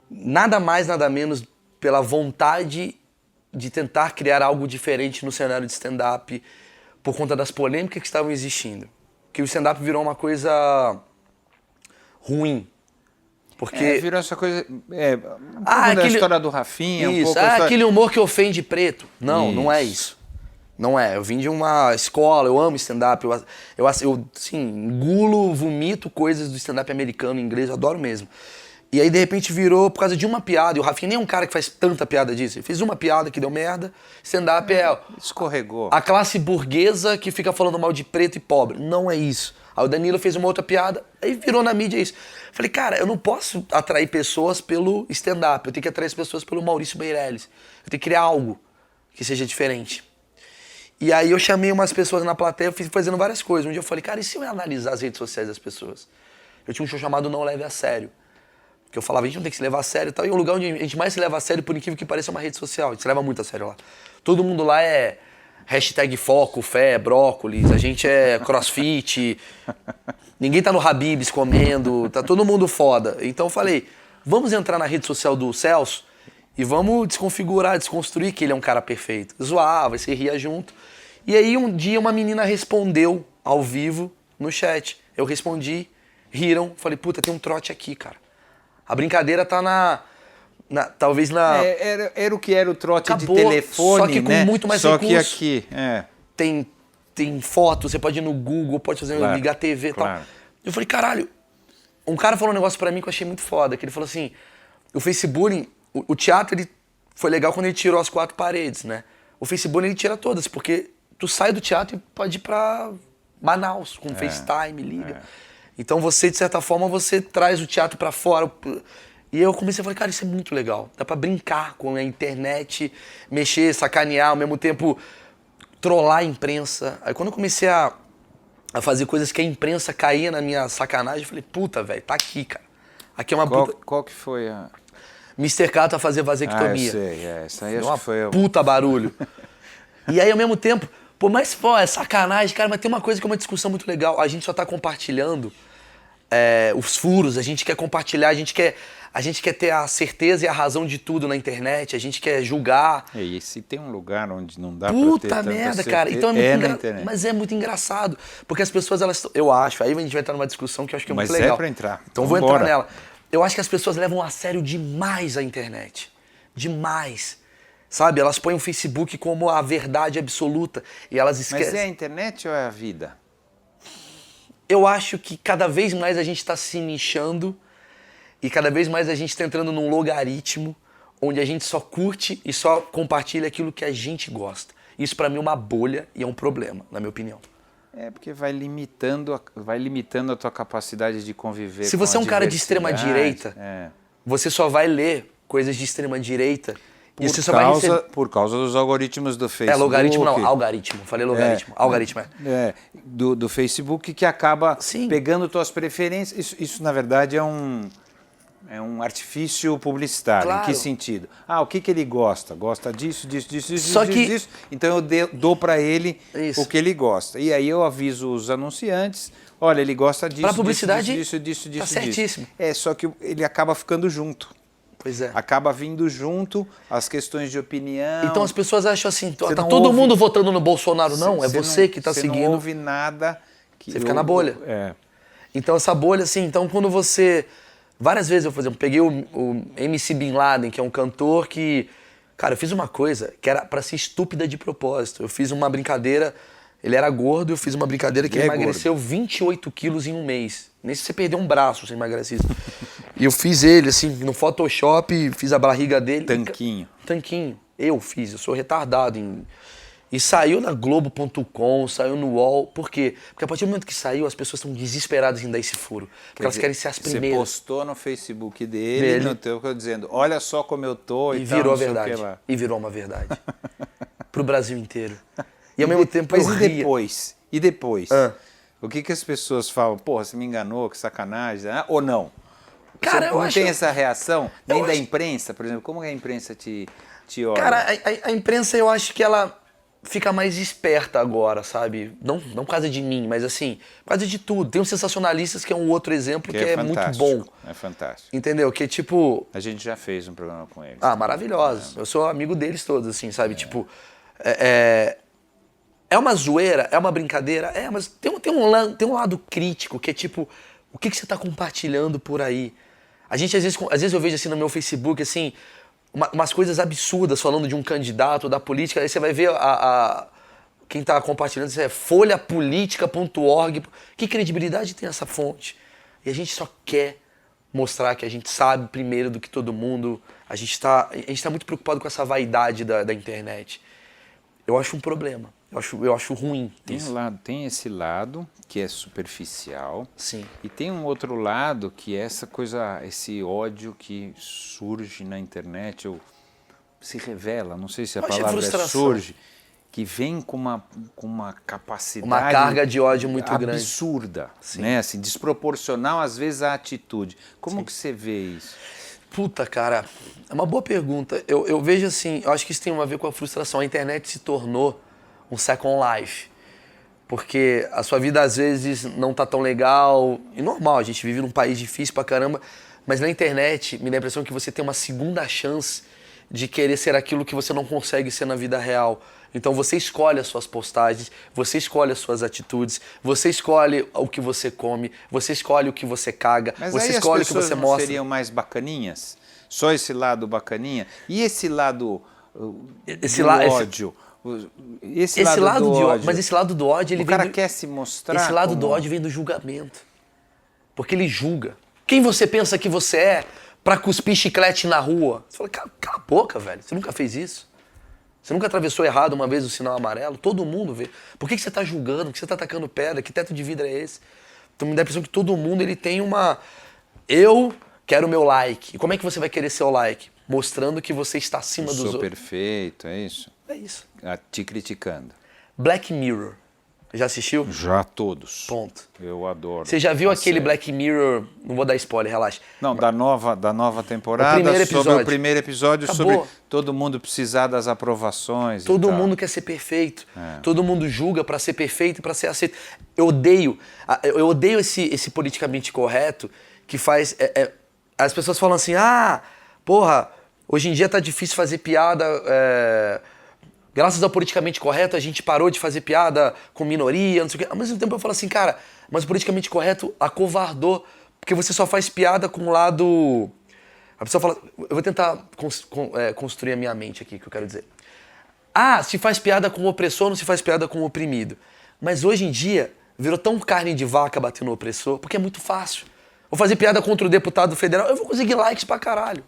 nada mais, nada menos, pela vontade de tentar criar algo diferente no cenário de stand-up, por conta das polêmicas que estavam existindo. Que o stand-up virou uma coisa ruim. Porque... virou essa coisa... da história do Rafinha, isso, aquele humor que ofende preto. Não é isso. Não é. Eu vim de uma escola, eu amo stand-up. Eu assim, engulo, vomito coisas do stand-up americano, inglês, eu adoro mesmo. E aí, de repente, virou por causa de uma piada. E o Rafinha nem é um cara que faz tanta piada disso. Ele fez uma piada que deu merda. Stand-up escorregou. A classe burguesa que fica falando mal de preto e pobre. Não é isso. Aí o Danilo fez uma outra piada, aí virou na mídia isso. Falei, cara, eu não posso atrair pessoas pelo stand-up, eu tenho que atrair as pessoas pelo Maurício Meirelles. Eu tenho que criar algo que seja diferente. E aí eu chamei umas pessoas na plateia, eu fui fazendo várias coisas. Um dia eu falei, cara, e se eu analisar as redes sociais das pessoas? Eu tinha um show chamado Não Leve a Sério. Que eu falava, a gente não tem que se levar a sério e tal. E o lugar onde a gente mais se leva a sério, por incrível que pareça, é uma rede social. A gente se leva muito a sério lá. Todo mundo lá é... #foco, fé, brócolis, a gente é crossfit, ninguém tá no Habib's comendo, tá todo mundo foda. Então eu falei, vamos entrar na rede social do Celso e vamos desconfigurar, desconstruir que ele é um cara perfeito. Zoava, você ria junto. E aí um dia uma menina respondeu ao vivo no chat. Eu respondi, riram, falei, puta, tem um trote aqui, cara. A brincadeira tá talvez na... Era o que era o trote. Acabou, de telefone, só que com muito mais recurso. Só que aqui, Tem foto, você pode ir no Google, pode fazer ligar TV e tal. Eu falei, caralho, um cara falou um negócio pra mim que eu achei muito foda, que ele falou assim, o Facebullying, o teatro, ele foi legal quando ele tirou as 4 paredes, né? O Facebullying, ele tira todas, porque tu sai do teatro e pode ir pra Manaus, com FaceTime, liga. Então você, de certa forma, você traz o teatro pra fora. E aí eu comecei a falar, cara, isso é muito legal. Dá pra brincar com a internet, mexer, sacanear, ao mesmo tempo trollar a imprensa. Aí quando eu comecei a fazer coisas que a imprensa caía na minha sacanagem, eu falei, puta, velho, tá aqui, cara. Aqui é uma puta... Qual que foi a... Mr. Catra a fazer vasectomia. Eu sei, essa aí acho Uma que foi... puta barulho. E aí, ao mesmo tempo, pô, mas pô, é sacanagem, cara, mas tem uma coisa que é uma discussão muito legal. A gente só tá compartilhando os furos, a gente quer compartilhar, a gente quer ter a certeza e a razão de tudo na internet, a gente quer julgar. E se tem um lugar onde não dá pra ter Puta tanta merda, certeza, cara. Então é na muito internet. Mas é muito engraçado. Porque as pessoas, eu acho, aí a gente vai entrar numa discussão que eu acho que é muito legal. Mas é pra entrar. Então vou entrar nela. Eu acho que as pessoas levam a sério demais a internet. Demais. Sabe? Elas põem o Facebook como a verdade absoluta e elas esquecem. Mas é a internet ou é a vida? Eu acho que cada vez mais a gente está se nichando e cada vez mais a gente está entrando num logaritmo onde a gente só curte e só compartilha aquilo que a gente gosta. Isso pra mim é uma bolha e é um problema, na minha opinião. É porque vai limitando a tua capacidade de conviver com Se você é um cara de extrema direita, você só vai ler coisas de extrema direita e você só vai receber... Por causa dos algoritmos do Facebook. Logaritmo não, algaritmo. Falei logaritmo. Algoritmo, do Facebook que acaba Sim. pegando tuas preferências. Isso na verdade, é um artifício publicitário. Claro. Em que sentido? O que ele gosta? Gosta disso. Só que... disso. Então eu dou para ele Isso. o que ele gosta. E aí eu aviso os anunciantes, olha, ele gosta disso, pra publicidade, disso. tá certíssimo. Só que ele acaba ficando junto. Pois é. Acaba vindo junto as questões de opinião. Então as pessoas acham assim, tá não todo ouve... mundo votando no Bolsonaro, não, é você que tá seguindo. Você não ouve nada. Você fica na bolha. Então essa bolha, assim, então quando você... Várias vezes eu, por exemplo, peguei o MC Bin Laden, que é um cantor que... Cara, eu fiz uma coisa que era pra ser estúpida de propósito. Eu fiz uma brincadeira, ele era gordo, eu fiz uma brincadeira que ele emagreceu 28 quilos em um mês. Nem se você perder um braço, você emagrece isso. E eu fiz ele, assim, no Photoshop, fiz a barriga dele. Tanquinho. Eu sou retardado em... E saiu na Globo.com, saiu no UOL. Por quê? Porque a partir do momento que saiu, as pessoas estão desesperadas em dar esse furo. Porque elas querem ser as primeiras. Você postou no Facebook dele, no teu, dizendo, olha só como eu tô e tal, virou a verdade. E virou uma verdade. Pro Brasil inteiro. E ao mesmo tempo eu ria. E depois? O que as pessoas falam? Porra, você me enganou, que sacanagem. Ou não? Cara, você não tem essa reação? Nem da imprensa, por exemplo? Como que a imprensa te olha? Cara, a imprensa eu acho que ela... fica mais esperta agora, sabe? Não por causa de mim, mas assim, por causa de tudo. Tem os sensacionalistas, que é um outro exemplo que é muito bom. É fantástico. Entendeu? Que tipo... A gente já fez um programa com eles. Maravilhosos. Eu sou amigo deles todos, assim, sabe? Tipo, é uma zoeira, é uma brincadeira, mas tem um lado crítico, que é tipo, o que você tá compartilhando por aí? A gente, às vezes eu vejo assim no meu Facebook, assim... umas coisas absurdas falando de um candidato, da política, aí você vai ver quem tá compartilhando, isso é folhapolitica.org. Que credibilidade tem essa fonte? E a gente só quer mostrar que a gente sabe primeiro do que todo mundo. A gente tá muito preocupado com essa vaidade da internet. Eu acho um problema. Eu acho ruim isso. Tem esse lado que é superficial. Sim. E tem um outro lado que é essa coisa, esse ódio que surge na internet, ou se revela, não sei se a palavra surge, que vem com uma capacidade... Uma carga de ódio muito grande. Absurda, né? Assim, desproporcional às vezes à atitude. Como que você vê isso? Puta, cara, é uma boa pergunta. Eu vejo assim, eu acho que isso tem a ver com a frustração. A internet se tornou um second life. Porque a sua vida às vezes não tá tão legal. E normal, a gente vive num país difícil pra caramba. Mas na internet me dá a impressão que você tem uma segunda chance de querer ser aquilo que você não consegue ser na vida real. Então você escolhe as suas postagens, você escolhe as suas atitudes, você escolhe o que você come, você escolhe o que você caga, mas você aí escolhe o que você mostra. Seriam mais bacaninhas? Só esse lado bacaninha? E esse lado ódio? Esse lado do ódio. Mas esse lado do ódio, ele vem o cara quer se mostrar. Esse lado do ódio vem do julgamento. Porque ele julga. Quem você pensa que você é pra cuspir chiclete na rua? Você fala, cala a boca, velho. Você nunca fez isso? Você nunca atravessou errado uma vez o sinal amarelo? Todo mundo vê. Por que você tá julgando? Por que você tá atacando pedra? Que teto de vidro é esse? Então me dá a impressão que todo mundo ele tem uma... Eu quero o meu like. E como é que você vai querer seu like? Mostrando que você está acima dos Sou outros. perfeito, é isso? É isso. Te criticando. Black Mirror. Já assistiu? Já todos. Ponto. Eu adoro. Você já viu a aquele série. Black Mirror? Não vou dar spoiler, relaxa. Não, da nova temporada, O primeiro sobre episódio. o primeiro episódio, Acabou. sobre todo mundo precisar das aprovações. Todo e tal. mundo quer ser perfeito. Todo mundo julga pra ser perfeito e pra ser aceito. Eu odeio esse politicamente correto que faz... as pessoas falam assim, porra, hoje em dia tá difícil fazer piada... Graças ao politicamente correto, a gente parou de fazer piada com minoria, não sei o quê. Ao mesmo tempo eu falo assim, cara, mas o politicamente correto acovardou, porque você só faz piada com o lado... A pessoa fala... Eu vou tentar construir a minha mente aqui, que eu quero dizer. Se faz piada com o opressor, não se faz piada com o oprimido. Mas hoje em dia, virou tão carne de vaca bater no opressor, porque é muito fácil. Vou fazer piada contra o deputado federal, eu vou conseguir likes pra caralho.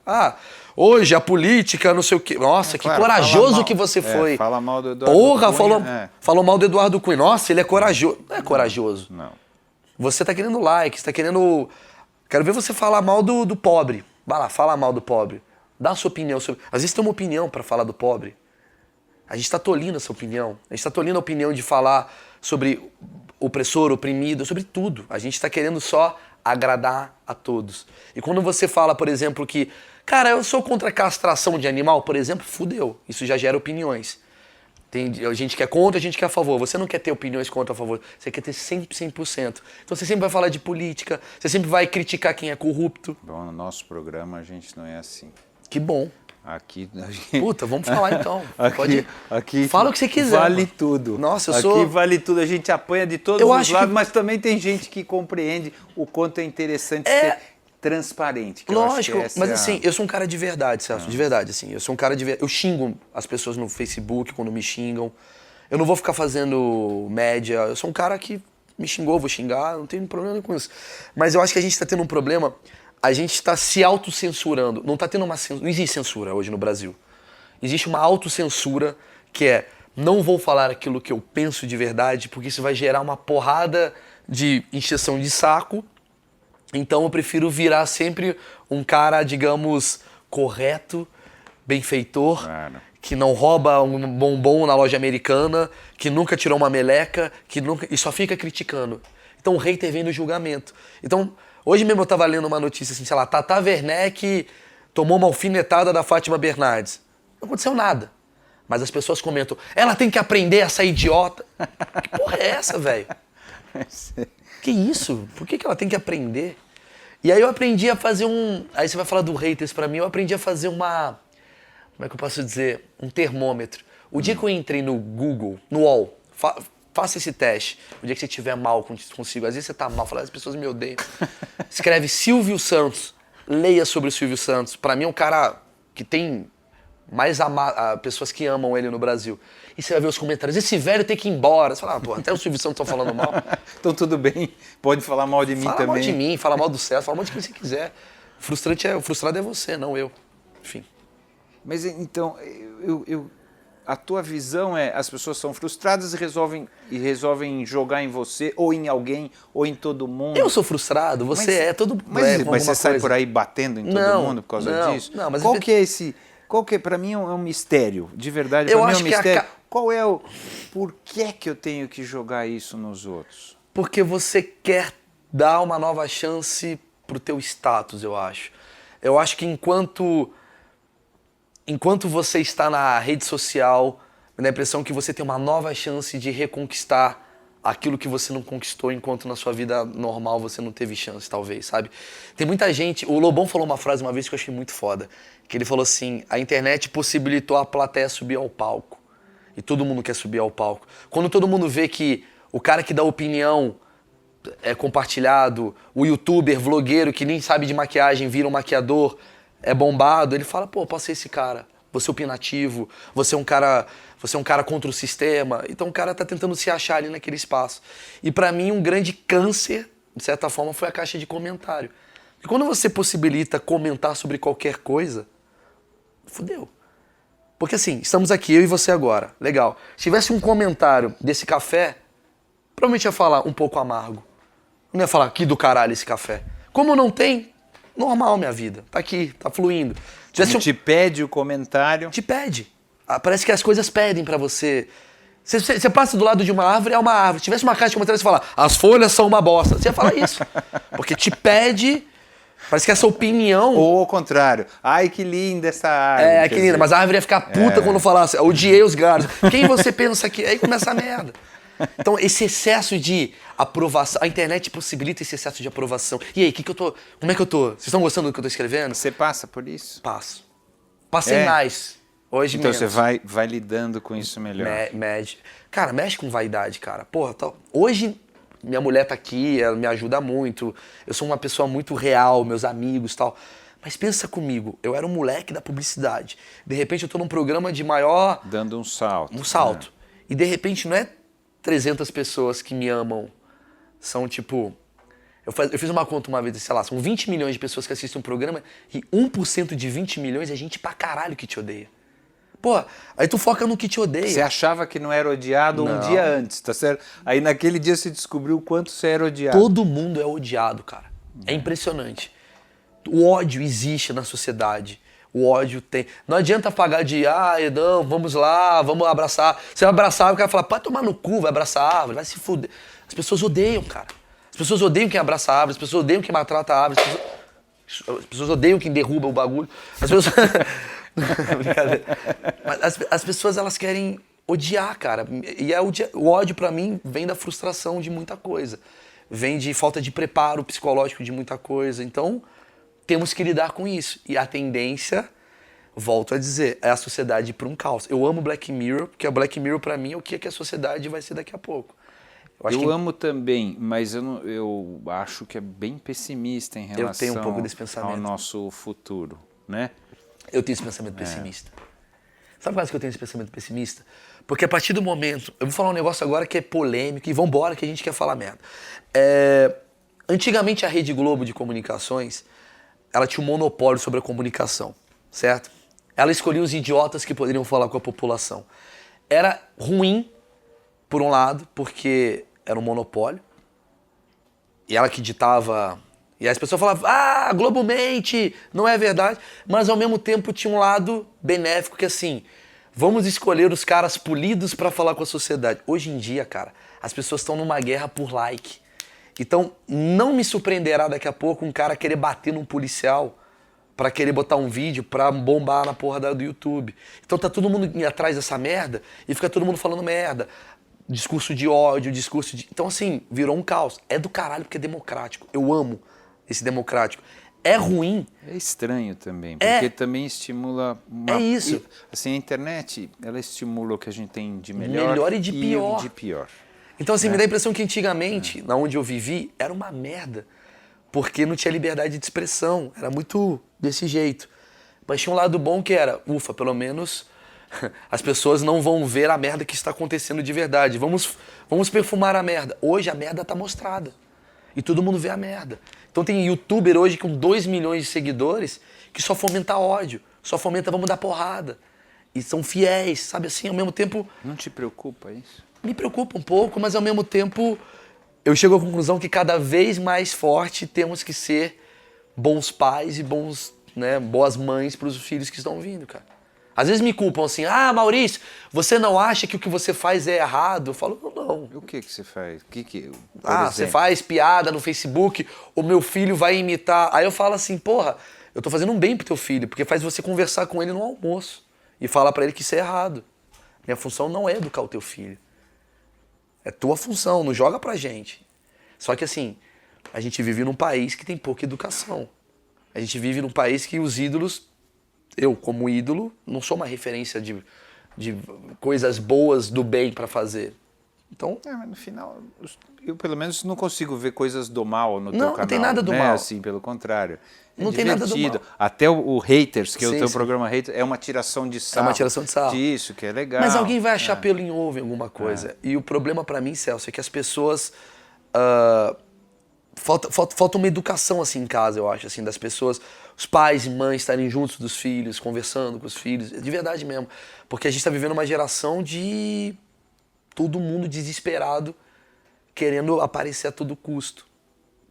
Hoje a política, não sei o quê. Nossa, que claro, corajoso que você foi. Fala mal do Eduardo Porra, Cunha. falou mal do Eduardo Cunha. Nossa, ele é corajoso. Não é corajoso. Não. Você tá querendo likes, tá querendo... Quero ver você falar mal do pobre. Vai lá, fala mal do pobre. Dá a sua opinião sobre... Às vezes tem uma opinião pra falar do pobre. A gente tá tolindo essa opinião. A gente tá tolindo a opinião de falar sobre opressor, oprimido, sobre tudo. A gente tá querendo só agradar a todos. E quando você fala, por exemplo, que... Cara, eu sou contra a castração de animal, por exemplo, fudeu. Isso já gera opiniões. Tem gente que é contra, gente que é a favor. Você não quer ter opiniões contra ou a favor. Você quer ter sempre 100%. Então você sempre vai falar de política, você sempre vai criticar quem é corrupto. Bom, no nosso programa a gente não é assim. Que bom. Aqui a gente... Puta, vamos falar então. Aqui fala o que você quiser. Vale mano. tudo. Nossa, Aqui vale tudo. A gente apanha de todos Eu os acho lados, que- mas também tem gente que compreende o quanto é interessante ser transparente. Que eu acho Lógico, que essa mas é a- assim, eu sou um cara de verdade, Celso, de verdade, assim. Eu sou um cara de verdade. Eu xingo as pessoas no Facebook quando me xingam. Eu não vou ficar fazendo média. Eu sou um cara que me xingou, vou xingar, não tenho problema nenhum com isso. Mas eu acho que a gente tá tendo um problema, a gente tá se autocensurando. Não tá tendo uma censura, não existe censura hoje no Brasil. Existe uma autocensura que é, não vou falar aquilo que eu penso de verdade, porque isso vai gerar uma porrada de encheção de saco. Então eu prefiro virar sempre um cara, digamos, correto, benfeitor, Claro. que não rouba um bombom na loja americana, que nunca tirou uma meleca, e só fica criticando. Então o hater vem no julgamento. Então, hoje mesmo eu tava lendo uma notícia assim, sei lá, Tata Werneck tomou uma alfinetada da Fátima Bernardes. Não aconteceu nada. Mas as pessoas comentam, ela tem que aprender essa idiota. Que porra é essa, velho? Que isso? Por que ela tem que aprender? E aí eu aprendi a fazer Aí você vai falar do haters pra mim, eu aprendi a fazer uma... Como é que eu posso dizer? Um termômetro. O dia que eu entrei no Google, no UOL, faça esse teste. O dia que você estiver mal consigo, às vezes você tá mal, fala, as pessoas me odeiam. Escreve Silvio Santos, leia sobre o Silvio Santos. Pra mim é um cara que tem mais pessoas que amam ele no Brasil. E você vai ver os comentários, esse velho tem que ir embora. Você fala, pô, até o Silvio Santos tá falando mal. Então tudo bem, pode falar mal de mim Fala também. mal de mim, fala mal do Celso, fala mal de quem você quiser. O frustrado é você, não eu. Enfim. Mas então, a tua visão é, as pessoas são frustradas e resolvem jogar em você, ou em alguém, ou em todo mundo. Eu sou frustrado, você é, todo mundo Mas, é com mas você alguma sai coisa. por aí batendo em todo Não, mundo por causa não, disso? não, mas qual que é esse... Para mim é um mistério, de verdade, Eu para mim é acho um que mistério. Qual é o... Por que eu tenho que jogar isso nos outros? Porque você quer dar uma nova chance pro teu status, eu acho. Eu acho que enquanto você está na rede social, me dá a impressão que você tem uma nova chance de reconquistar aquilo que você não conquistou enquanto na sua vida normal você não teve chance, talvez, sabe? Tem muita gente... O Lobão falou uma frase uma vez que eu achei muito foda, que ele falou assim, a internet possibilitou a plateia subir ao palco. E todo mundo quer subir ao palco. Quando todo mundo vê que o cara que dá opinião é compartilhado, o youtuber, vlogueiro que nem sabe de maquiagem vira um maquiador, é bombado, ele fala, pô, posso ser esse cara. Você é opinativo, você é um cara contra o sistema. Então o cara tá tentando se achar ali naquele espaço. E pra mim um grande câncer, de certa forma, foi a caixa de comentário. E quando você possibilita comentar sobre qualquer coisa, fudeu. Porque assim, estamos aqui, eu e você agora, legal. Se tivesse um comentário desse café, provavelmente ia falar um pouco amargo. Não ia falar, que do caralho esse café. Como não tem, normal minha vida. Tá aqui, tá fluindo. Quando te pede o comentário. Te pede. Parece que as coisas pedem pra você. Você passa do lado de uma árvore, é uma árvore. Se tivesse uma caixa de comentários, você fala, as folhas são uma bosta. Você ia falar isso. Porque te pede. Parece que essa opinião. Ou ao contrário. Ai, que linda essa árvore. É, que linda. Mas a árvore ia ficar puta quando falasse. Odiei os galhos. Quem você pensa que. Aí começa a merda. Então, esse excesso de aprovação. A internet possibilita esse excesso de aprovação. E aí, como é que eu tô? Vocês estão gostando do que eu tô escrevendo? Você passa por isso? Passo. Passei mais. Hoje então menos. você vai lidando com isso melhor. Cara, mexe com vaidade, cara. Porra, hoje minha mulher tá aqui, ela me ajuda muito. Eu sou uma pessoa muito real, meus amigos e tal. Mas pensa comigo, eu era um moleque da publicidade. De repente eu tô num programa de maior... Dando um salto. Um salto. E de repente não é 300 pessoas que me amam. São tipo... Eu fiz uma conta uma vez, sei lá, são 20 milhões de pessoas que assistem um programa e 1% de 20 milhões é gente pra caralho que te odeia. Pô, aí tu foca no que te odeia. Você achava que não era odiado um dia antes, tá certo? Aí naquele dia você descobriu o quanto você era odiado. Todo mundo é odiado, cara. É impressionante. O ódio existe na sociedade. O ódio tem... Não adianta pagar de, não, vamos lá, vamos abraçar. Você vai abraçar, o cara fala, pode tomar no cu, vai abraçar a árvore, vai se fuder. As pessoas odeiam, cara. As pessoas odeiam quem abraça a árvore, as pessoas odeiam quem maltrata a árvore, as pessoas odeiam quem derruba o bagulho. As pessoas... Mas as pessoas, elas querem odiar, cara. E o ódio, pra mim, vem da frustração de muita coisa. Vem de falta de preparo psicológico de muita coisa. Então, temos que lidar com isso. E a tendência, volto a dizer, é a sociedade ir pra um caos. Eu amo Black Mirror, porque a Black Mirror, pra mim, é o que a sociedade vai ser daqui a pouco. Eu amo também, mas eu acho que é bem pessimista em relação tenho um pouco desse pensamento. Ao nosso futuro, né? Eu tenho esse pensamento pessimista. Sabe quase que eu tenho esse pensamento pessimista? Porque a partir do momento... Eu vou falar um negócio agora que é polêmico e vambora que a gente quer falar merda. Antigamente a Rede Globo de Comunicações, ela tinha um monopólio sobre a comunicação, certo? Ela escolhia os idiotas que poderiam falar com a população. Era ruim, por um lado, porque era um monopólio. E ela que ditava... E as pessoas falavam, a Globo mente, não é verdade. Mas ao mesmo tempo tinha um lado benéfico que assim, vamos escolher os caras polidos pra falar com a sociedade. Hoje em dia, cara, as pessoas estão numa guerra por like. Então não me surpreenderá daqui a pouco um cara querer bater num policial pra querer botar um vídeo pra bombar na porra do YouTube. Então tá todo mundo indo atrás dessa merda e fica todo mundo falando merda. Discurso de ódio, discurso de... Então assim, virou um caos. É do caralho porque é democrático. Eu amo esse democrático. É ruim. É estranho também, porque também estimula... É isso. Assim, a internet, ela estimula o que a gente tem de melhor, e de pior. De pior. Então assim, me dá a impressão que antigamente, na onde eu vivi, era uma merda. Porque não tinha liberdade de expressão. Era muito desse jeito. Mas tinha um lado bom que era, ufa, pelo menos as pessoas não vão ver a merda que está acontecendo de verdade. Vamos perfumar a merda. Hoje a merda tá mostrada. E todo mundo vê a merda. Então tem youtuber hoje com 2 milhões de seguidores que só fomenta ódio, só fomenta vamos dar porrada. E são fiéis, sabe assim, ao mesmo tempo... Não te preocupa isso? Me preocupa um pouco, mas ao mesmo tempo eu chego à conclusão que cada vez mais forte temos que ser bons pais e boas mães para os filhos que estão vindo, cara. Às vezes me culpam assim, Maurício, você não acha que o que você faz é errado? Eu falo, não. O que você faz? Você faz piada no Facebook, o meu filho vai imitar. Aí eu falo assim, porra, eu tô fazendo um bem pro teu filho, porque faz você conversar com ele no almoço e falar pra ele que isso é errado. Minha função não é educar o teu filho. É tua função, não joga pra gente. Só que assim, a gente vive num país que tem pouca educação. A gente vive num país que os ídolos... Eu, como ídolo, não sou uma referência de coisas boas do bem pra fazer. Então... mas no final, eu pelo menos não consigo ver coisas do mal no teu canal. Não tem nada do mal. Assim, pelo contrário. Não tem nada do mal. Até o Haters, que é o teu programa Haters, é uma tiração de sarro. É uma tiração de sarro. Disso, que é legal. Mas alguém vai achar pelo em ovo em alguma coisa. E o problema pra mim, Celso, é que as pessoas... Falta uma educação assim em casa, eu acho, assim, das pessoas, os pais e mães estarem juntos dos filhos, conversando com os filhos, de verdade mesmo. Porque a gente está vivendo uma geração de todo mundo desesperado, querendo aparecer a todo custo.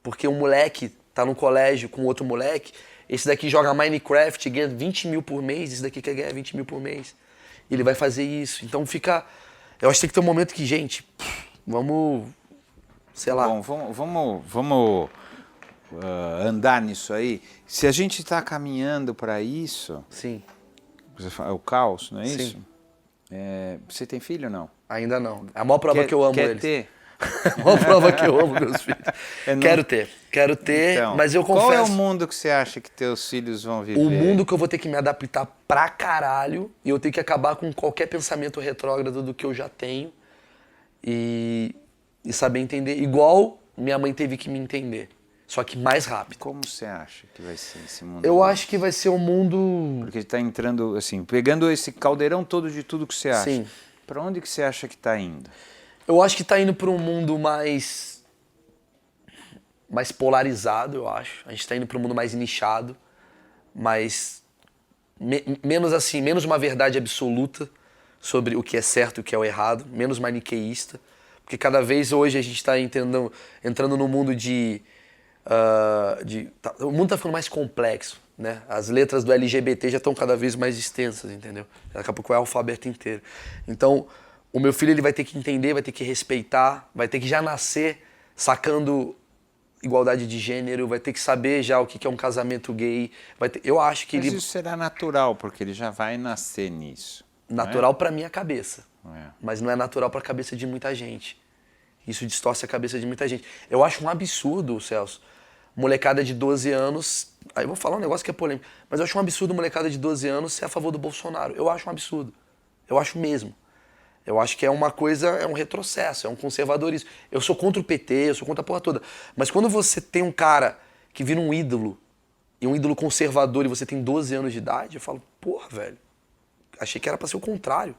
Porque um moleque tá no colégio com outro moleque, esse daqui joga Minecraft e ganha 20 mil por mês, esse daqui quer ganhar 20 mil por mês. E ele vai fazer isso. Então fica... Eu acho que tem que ter um momento que, gente, vamos... Sei lá. Bom, vamos andar nisso aí. Se a gente está caminhando para isso... Sim. Você fala, é o caos, não é Sim. isso? Você tem filho ou não? Ainda não. É a maior prova que eu amo quer eles. ter? A maior prova que eu amo meus filhos. Quero ter, Então, mas eu confesso... qual é o mundo que você acha que teus filhos vão viver? O mundo que eu vou ter que me adaptar pra caralho e eu tenho que acabar com qualquer pensamento retrógrado do que eu já tenho e saber entender. Igual minha mãe teve que me entender, só que mais rápido. Como você acha que vai ser esse mundo? Eu acho que vai ser um mundo... Porque está entrando, assim, pegando esse caldeirão todo de tudo que você acha. Sim. Para onde que você acha que está indo? Eu acho que tá indo pra um mundo mais polarizado, eu acho. A gente tá indo pra um mundo mais nichado, menos assim, menos uma verdade absoluta sobre o que é certo e o que é o errado, menos maniqueísta. Porque cada vez hoje a gente tá entrando no mundo o mundo tá ficando mais complexo, né? As letras do LGBT já estão cada vez mais extensas, entendeu? Daqui a pouco é o alfabeto inteiro. Então, o meu filho ele vai ter que entender, vai ter que respeitar, vai ter que já nascer sacando igualdade de gênero, vai ter que saber já o que é um casamento gay. Eu acho que Mas ele... isso será natural, porque ele já vai nascer nisso. Natural pra minha cabeça, É. mas não é natural pra cabeça de muita gente. Isso distorce a cabeça de muita gente. Eu acho um absurdo, Celso, molecada de 12 anos... Aí eu vou falar um negócio que é polêmico, mas eu acho um absurdo molecada de 12 anos ser a favor do Bolsonaro. Eu acho um absurdo. Eu acho mesmo. Eu acho que é uma coisa, é um retrocesso, é um conservadorismo. Eu sou contra o PT, eu sou contra a porra toda. Mas quando você tem um cara que vira um ídolo, e um ídolo conservador, e você tem 12 anos de idade, eu falo, porra, velho, achei que era pra ser o contrário.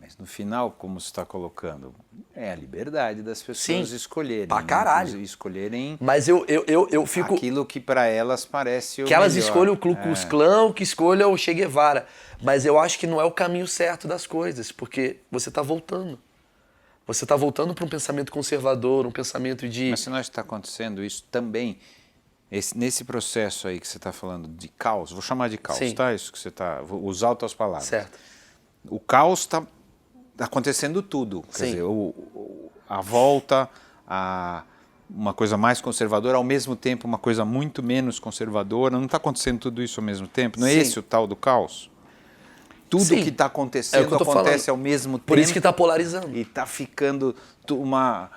Mas no final, como você está colocando, é a liberdade das pessoas Sim, escolherem. pra caralho. Escolherem Mas eu fico... aquilo que para elas parece o Que elas melhor. escolham o Ku Klux Klan, que escolham o Che Guevara. Mas eu acho que não é o caminho certo das coisas, porque você está voltando. Você está voltando para um pensamento conservador, um pensamento de... Mas se nós está acontecendo isso também, nesse processo aí que você está falando de caos, vou chamar de caos, Sim. tá? Isso que você está, vou usar as tuas palavras. Certo. O caos está acontecendo tudo. Quer Sim. dizer, a volta a uma coisa mais conservadora, ao mesmo tempo uma coisa muito menos conservadora. Não está acontecendo tudo isso ao mesmo tempo? Não é Sim. esse o tal do caos? Tudo Sim. que está É acontecendo o que eu tô acontece falando. ao mesmo tempo. Por isso que está polarizando. E está ficando uma...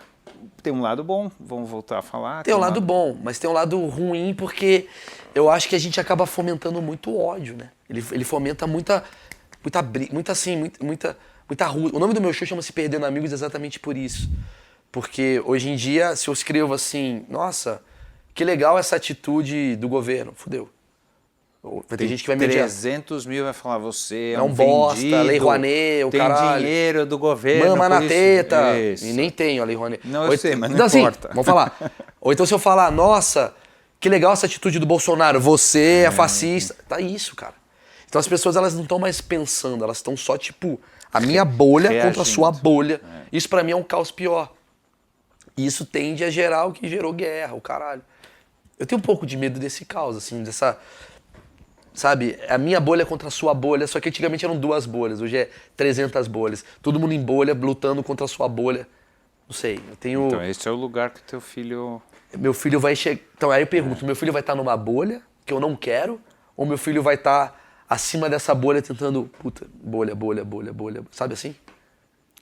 Tem um lado bom, vamos voltar a falar. Tem um lado bom, mas tem um lado ruim porque eu acho que a gente acaba fomentando muito ódio, né? Ele fomenta muita rua. O nome do meu show chama-se Perdendo Amigos exatamente por isso. Porque hoje em dia, se eu escrevo assim, nossa, que legal essa atitude do governo, fudeu. Vai ter gente que vai me odiar. 300 mil vai falar, você É um bosta, Lei Rouanet, o tem caralho. dinheiro do governo. Mama na por isso- teta. Isso. E nem tenho a Lei Rouanet. Não, eu sei, mas não assim, importa. vamos falar. Ou então se eu falar, nossa, que legal essa atitude do Bolsonaro, você é fascista. Tá isso, cara. Então as pessoas elas não estão mais pensando, elas estão só tipo, a minha bolha contra a Reagindo. sua bolha. Isso pra mim é um caos pior. E isso tende a gerar o que gerou guerra, o caralho. Eu tenho um pouco de medo desse caos, assim, dessa... Sabe, a minha bolha contra a sua bolha, só que antigamente eram 2 bolhas, hoje é 300 bolhas. Todo mundo em bolha, lutando contra a sua bolha. Não sei, eu tenho... Então esse é o lugar que teu filho... Meu filho vai chegar... Então aí eu pergunto, meu filho vai estar numa bolha que eu não quero? Ou meu filho vai estar acima dessa bolha tentando... Puta, bolha, sabe assim?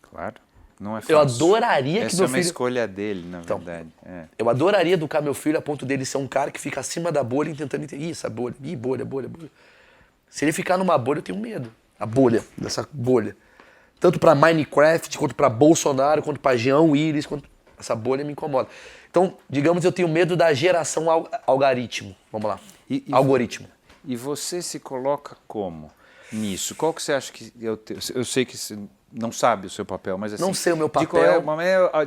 Claro, não é fácil. Eu adoraria que Essa meu é uma filho... escolha dele, na Então, verdade. É. Eu adoraria educar meu filho a ponto dele ser um cara que fica acima da bolha e tentando entender. Ih, essa bolha, bolha. Se ele ficar numa bolha, eu tenho medo. A bolha, dessa bolha. Tanto pra Minecraft, quanto pra Bolsonaro, quanto pra Jean Willis, quanto... Essa bolha me incomoda. Então, digamos, eu tenho medo da geração algoritmo. Vamos lá. Algoritmo. E você se coloca como nisso? Qual que você acha que... Eu sei que você não sabe o seu papel, mas assim... Não sei o meu papel.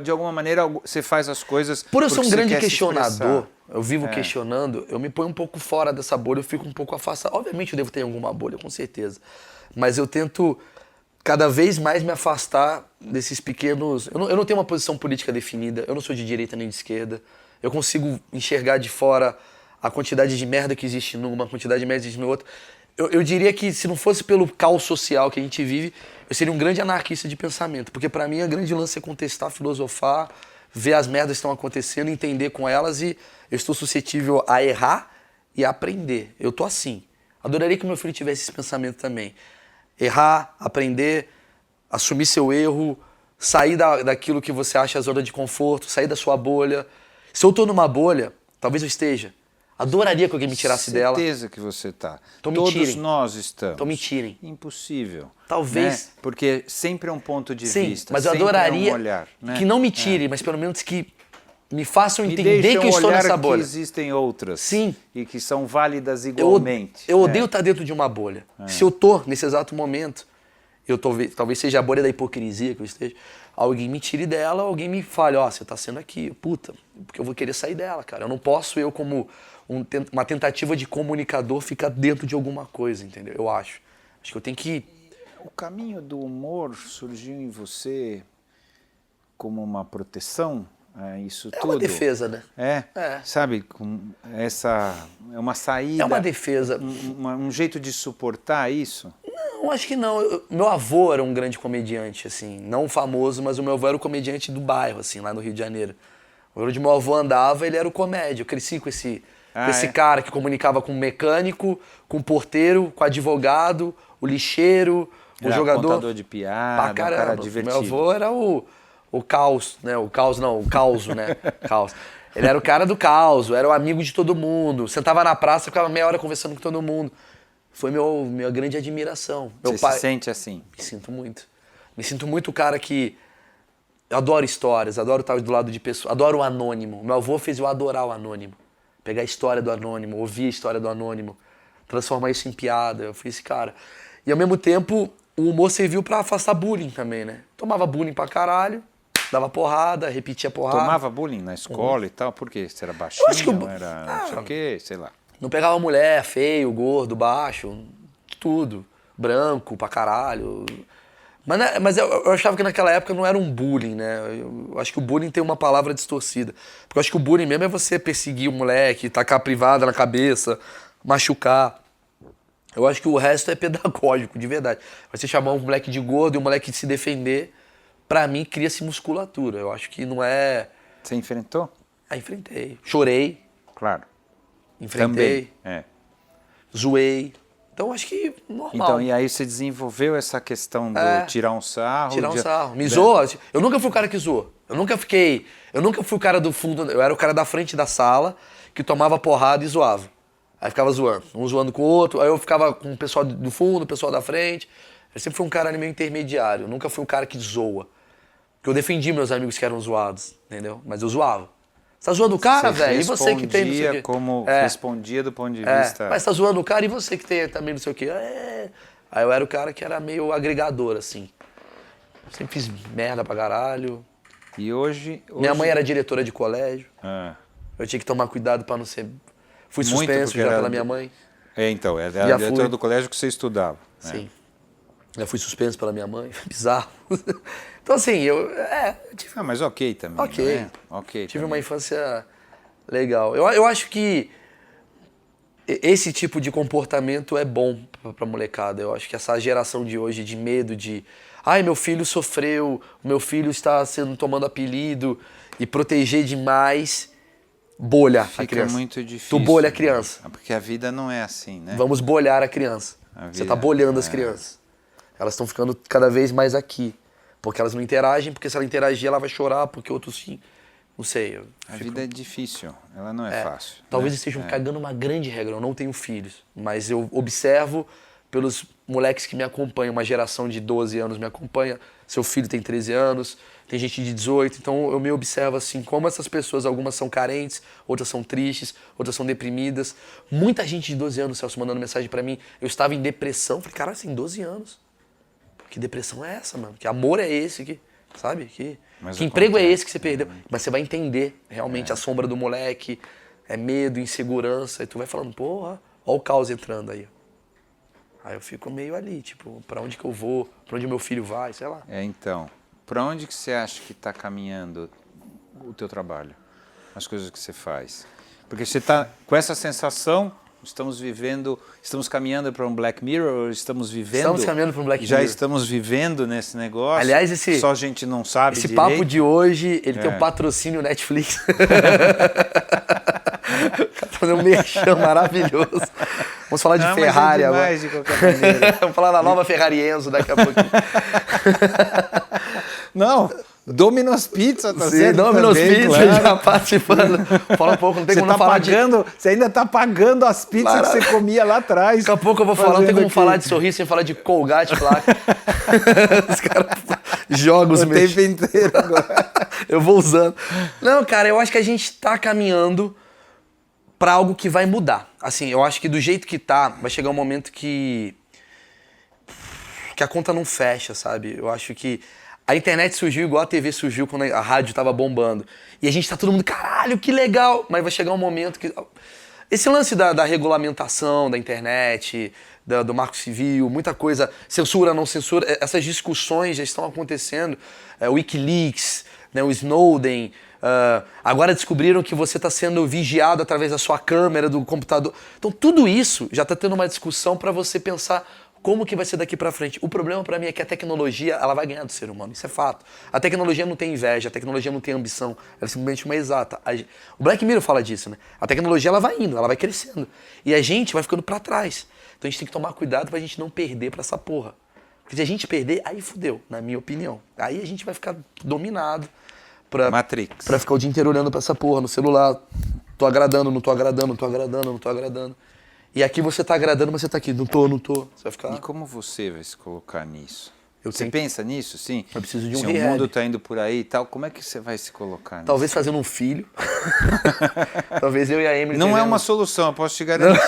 De alguma maneira, você faz as coisas... Por eu ser porque um você grande quer se questionador, expressar. eu vivo questionando, eu me ponho um pouco fora dessa bolha, eu fico um pouco afastado. Obviamente eu devo ter alguma bolha, com certeza. Mas eu tento cada vez mais me afastar desses pequenos... Eu não tenho uma posição política definida, eu não sou de direita nem de esquerda. eu consigo enxergar de fora a quantidade de merda que existe numa, a quantidade de merda que existe no outro. Eu diria que se não fosse pelo caos social que a gente vive, eu seria um grande anarquista de pensamento. Porque pra mim a grande lance é contestar, filosofar, ver as merdas que estão acontecendo, entender com elas e eu estou suscetível a errar e a aprender. Eu tô assim. Adoraria que meu filho tivesse esse pensamento também. Errar, aprender, assumir seu erro, sair daquilo que você acha a zona de conforto, sair da sua bolha. Se eu tô numa bolha, talvez eu esteja. Adoraria que alguém me tirasse dela. Certeza que você tá. Então me Todos tirem. nós estamos. Então me tirem. Impossível. Talvez. Né? Porque sempre é um ponto de Sim, vista. mas eu sempre adoraria é um olhar, né? que não me tirem, mas pelo menos que me façam Me entender deixam que eu estou olhar nessa bolha. que existem outras. Sim. E que são válidas Eu igualmente. odeio estar dentro de uma bolha. Se eu tô nesse exato momento, talvez seja a bolha da hipocrisia que eu esteja, alguém me tire dela, alguém me fale, ó, você tá sendo aqui, puta, porque eu vou querer sair dela, cara. Eu não posso, como uma tentativa de comunicador, ficar dentro de alguma coisa, entendeu? Eu acho. Acho que eu tenho que... O caminho do humor surgiu em você como uma proteção a isso tudo? É uma defesa, né? É. Sabe, é uma saída. É uma defesa. Um jeito de suportar isso? Não, acho que não. Meu avô era um grande comediante, assim, não famoso, mas o meu avô era o comediante do bairro, assim, lá no Rio de Janeiro. Onde meu avô andava, ele era o comédia. Eu cresci com esse cara que comunicava com o mecânico, com o porteiro, com o advogado, o lixeiro, o jogador. Contador de piada, pra caramba. um cara divertido. Meu avô era o caos, né? O causo, né? Caos. Ele era o cara do caos, era o amigo de todo mundo. Sentava na praça, ficava meia hora conversando com todo mundo. Foi minha grande admiração. Meu Você pai... se sente assim? Me sinto muito. Me sinto muito o cara que... Eu adoro histórias, adoro estar do lado de pessoas, adoro o anônimo. Meu avô fez eu adorar o anônimo. Pegar a história do anônimo, ouvir a história do anônimo, transformar isso em piada. Eu fui esse cara. E ao mesmo tempo, o humor serviu pra afastar bullying também, né? Tomava bullying pra caralho, dava porrada, repetia porrada. Tomava bullying na escola e tal? Por quê? Você era baixinho? Eu acho que era não sei o quê, sei lá. Não pegava mulher, feio, gordo, baixo, tudo. Branco pra caralho. Mas eu achava que naquela época não era um bullying, né? Eu acho que o bullying tem uma palavra distorcida. Porque eu acho que o bullying mesmo é você perseguir o moleque, tacar a privada na cabeça, machucar. Eu acho que o resto é pedagógico, de verdade. Você chamar um moleque de gordo e um moleque de se defender, pra mim cria-se musculatura. Eu acho que não é... Você enfrentou? Enfrentei. Chorei. Claro. Enfrentei. Também, Zoei. Então acho que normal. Então, e aí você desenvolveu essa questão do tirar um sarro? Tirar um sarro. Me zoa. Eu nunca fui o cara que zoou. Eu nunca fui o cara do fundo. Eu era o cara da frente da sala que tomava porrada e zoava. Aí ficava zoando. Um zoando com o outro. Aí eu ficava com o pessoal do fundo, o pessoal da frente. Eu sempre fui um cara meio intermediário. Eu nunca fui o cara que zoa. Porque eu defendi meus amigos que eram zoados, entendeu? Mas eu zoava. Você tá zoando o cara, velho? E você que tem não sei o quê? Respondia do ponto de vista... Mas tá zoando o cara e você que tem também não sei o quê? Aí eu era o cara que era meio agregador, assim. Sempre fiz merda pra caralho. E hoje... Minha mãe era diretora de colégio. Eu tinha que tomar cuidado pra não ser... Fui suspenso já pela minha mãe. Então, era a diretora do colégio que você estudava. Sim. Já fui suspenso pela minha mãe. Bizarro. Então, assim, mas ok também. Ok. Né? Ok. Tive uma infância legal. Eu acho que esse tipo de comportamento é bom pra molecada. Eu acho que essa geração de hoje de medo de... Ai, meu filho sofreu, meu filho está tomando apelido e proteger demais... Bolha a criança. Fica muito difícil. Tu bolha a criança. Porque a vida não é assim, né? Vamos bolhar a criança. Você tá bolhando as crianças. Elas estão ficando cada vez mais aqui. Porque elas não interagem, porque se ela interagir, ela vai chorar, porque outros sim. Não sei. A vida é difícil, ela não é fácil. Talvez estejam cagando uma grande regra. Eu não tenho filhos, mas eu observo pelos moleques que me acompanham. Uma geração de 12 anos me acompanha. Seu filho tem 13 anos, tem gente de 18. Então eu me observo assim, como essas pessoas, algumas são carentes, outras são tristes, outras são deprimidas. Muita gente de 12 anos, Celso, mandando mensagem pra mim. Eu estava em depressão. Falei, cara, assim, 12 anos. Que depressão é essa, mano? Que amor é esse? Sabe? Que emprego é esse que você perdeu? Mas você vai entender realmente a sombra do moleque, é medo, insegurança, e tu vai falando, porra, ó o caos entrando aí. Aí eu fico meio ali, tipo, pra onde que eu vou? Pra onde meu filho vai? Sei lá. Então, pra onde que você acha que tá caminhando o teu trabalho? as coisas que você faz? Porque você está com essa sensação, estamos caminhando para um Black Mirror, ou estamos caminhando para um Black já Mirror. estamos vivendo nesse negócio. Aliás, só a gente não sabe esse direito. papo de hoje, ele tem um patrocínio Netflix. Tá fazendo um merchan maravilhoso. Vamos falar de Ferrari agora. De qualquer maneira. Vamos falar da nova Ferrari Enzo daqui a pouquinho. Não, Domino's Pizza tá sendo Domino's também, Pizza claro. já participando. Fala um pouco, não tem como não falar Você ainda tá pagando as pizzas que você comia lá atrás. Daqui a pouco eu vou falar, não tem como falar de sorriso sem falar de Colgate placa. Os caras jogos mesmo. O tempo inteiro agora. Eu vou usando. Não, cara, eu acho que a gente tá caminhando pra algo que vai mudar. Assim, eu acho que do jeito que tá, vai chegar um momento que a conta não fecha, sabe? Eu acho que a internet surgiu igual a TV surgiu quando a rádio tava bombando. E a gente tá todo mundo, caralho, que legal! Mas vai chegar um momento que... Esse lance da regulamentação da internet, do marco civil, muita coisa, censura, não censura, essas discussões já estão acontecendo. O Wikileaks, né, o Snowden... agora descobriram que você está sendo vigiado através da sua câmera, do computador. Então tudo isso já está tendo uma discussão para você pensar como que vai ser daqui para frente. O problema para mim é que a tecnologia ela vai ganhar do ser humano, isso é fato. A tecnologia não tem inveja, a tecnologia não tem ambição, ela é simplesmente uma exata. O Black Mirror fala disso, né? A tecnologia ela vai indo, ela vai crescendo. E a gente vai ficando para trás. Então a gente tem que tomar cuidado para a gente não perder para essa porra. Porque se a gente perder, aí fudeu, na minha opinião. Aí a gente vai ficar dominado. Matrix. Pra ficar o dia inteiro olhando pra essa porra no celular. Tô agradando, não tô agradando, não tô agradando, não tô agradando. E aqui você tá agradando, mas você tá aqui, não tô. Você vai ficar... E como você vai se colocar nisso? Você pensa nisso, sim? Eu preciso de um Se rehab. o mundo tá indo por aí e tal, como é que você vai se colocar nisso? Talvez fazendo um filho. Talvez eu e a Emily... Não é uma solução, eu posso te garantir.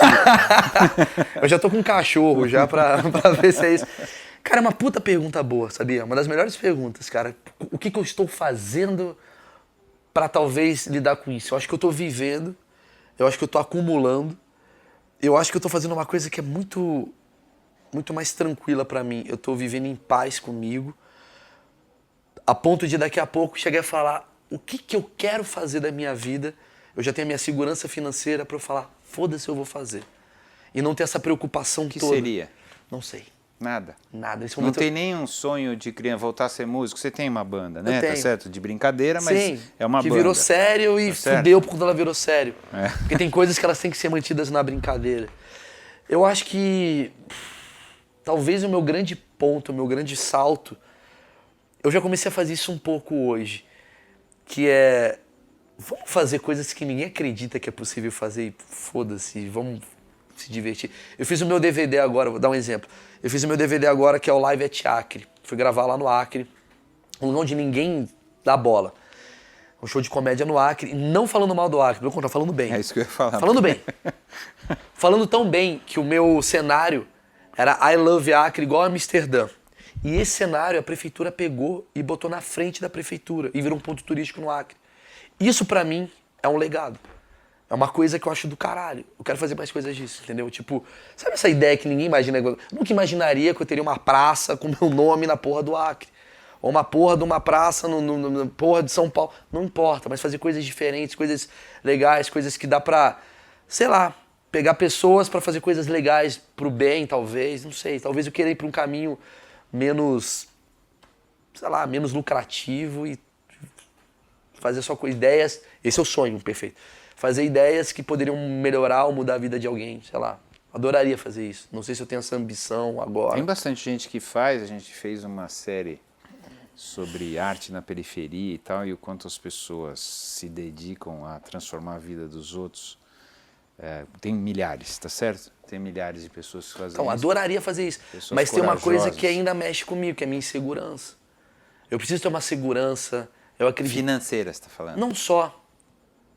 Eu já tô com um cachorro já pra ver se é isso. Cara, é uma puta pergunta boa, sabia? Uma das melhores perguntas, cara. O que eu estou fazendo pra talvez lidar com isso? Eu acho que eu tô vivendo, eu acho que eu tô acumulando, eu acho que eu tô fazendo uma coisa que é muito mais tranquila pra mim. Eu tô vivendo em paz comigo, a ponto de daqui a pouco chegar a falar o que eu quero fazer da minha vida. Eu já tenho a minha segurança financeira pra eu falar, foda-se, eu vou fazer. E não ter essa preocupação toda. O que seria? Não sei. Nada. Nesse não tem nenhum sonho de criança voltar a ser músico? Você tem uma banda, né? Tá certo? De brincadeira, mas sim, é uma banda. Que virou sério e tá fudeu por quando ela virou sério. É. Porque tem coisas que elas têm que ser mantidas na brincadeira. Eu acho que talvez o meu grande ponto, o meu grande salto, eu já comecei a fazer isso um pouco hoje, que é, vamos fazer coisas que ninguém acredita que é possível fazer e foda-se, vamos se divertir. Eu fiz o meu DVD agora, vou dar um exemplo. Eu fiz o meu DVD agora que é o Live at Acre. Fui gravar lá no Acre, um lugar onde ninguém dá bola. Um show de comédia no Acre, e não falando mal do Acre, pelo contrário, falando bem. É isso que eu ia falar. Falando bem. Falando tão bem que o meu cenário era I Love Acre igual a Amsterdã. E esse cenário a prefeitura pegou e botou na frente da prefeitura e virou um ponto turístico no Acre. Isso pra mim é um legado. É uma coisa que eu acho do caralho. Eu quero fazer mais coisas disso, entendeu? Tipo, sabe essa ideia que ninguém imagina? Eu nunca imaginaria que eu teria uma praça com meu nome na porra do Acre. Ou uma porra de uma praça na porra de São Paulo. Não importa, mas fazer coisas diferentes, coisas legais, coisas que dá pra, sei lá, pegar pessoas pra fazer coisas legais pro bem, talvez, não sei. Talvez eu queira ir pra um caminho menos, sei lá, menos lucrativo e fazer só com ideias. Esse é o sonho perfeito. Fazer ideias que poderiam melhorar ou mudar a vida de alguém, sei lá. Adoraria fazer isso. Não sei se eu tenho essa ambição agora. Tem bastante gente que faz, a gente fez uma série sobre arte na periferia e tal, e o quanto as pessoas se dedicam a transformar a vida dos outros. Tem milhares, tá certo? Tem milhares de pessoas que fazem então, isso. Adoraria fazer isso. Pessoas mas tem uma coisa corajosas. que ainda mexe comigo, que é a minha insegurança. Eu preciso ter uma segurança, eu acredito... Financeira, você tá falando? Não só.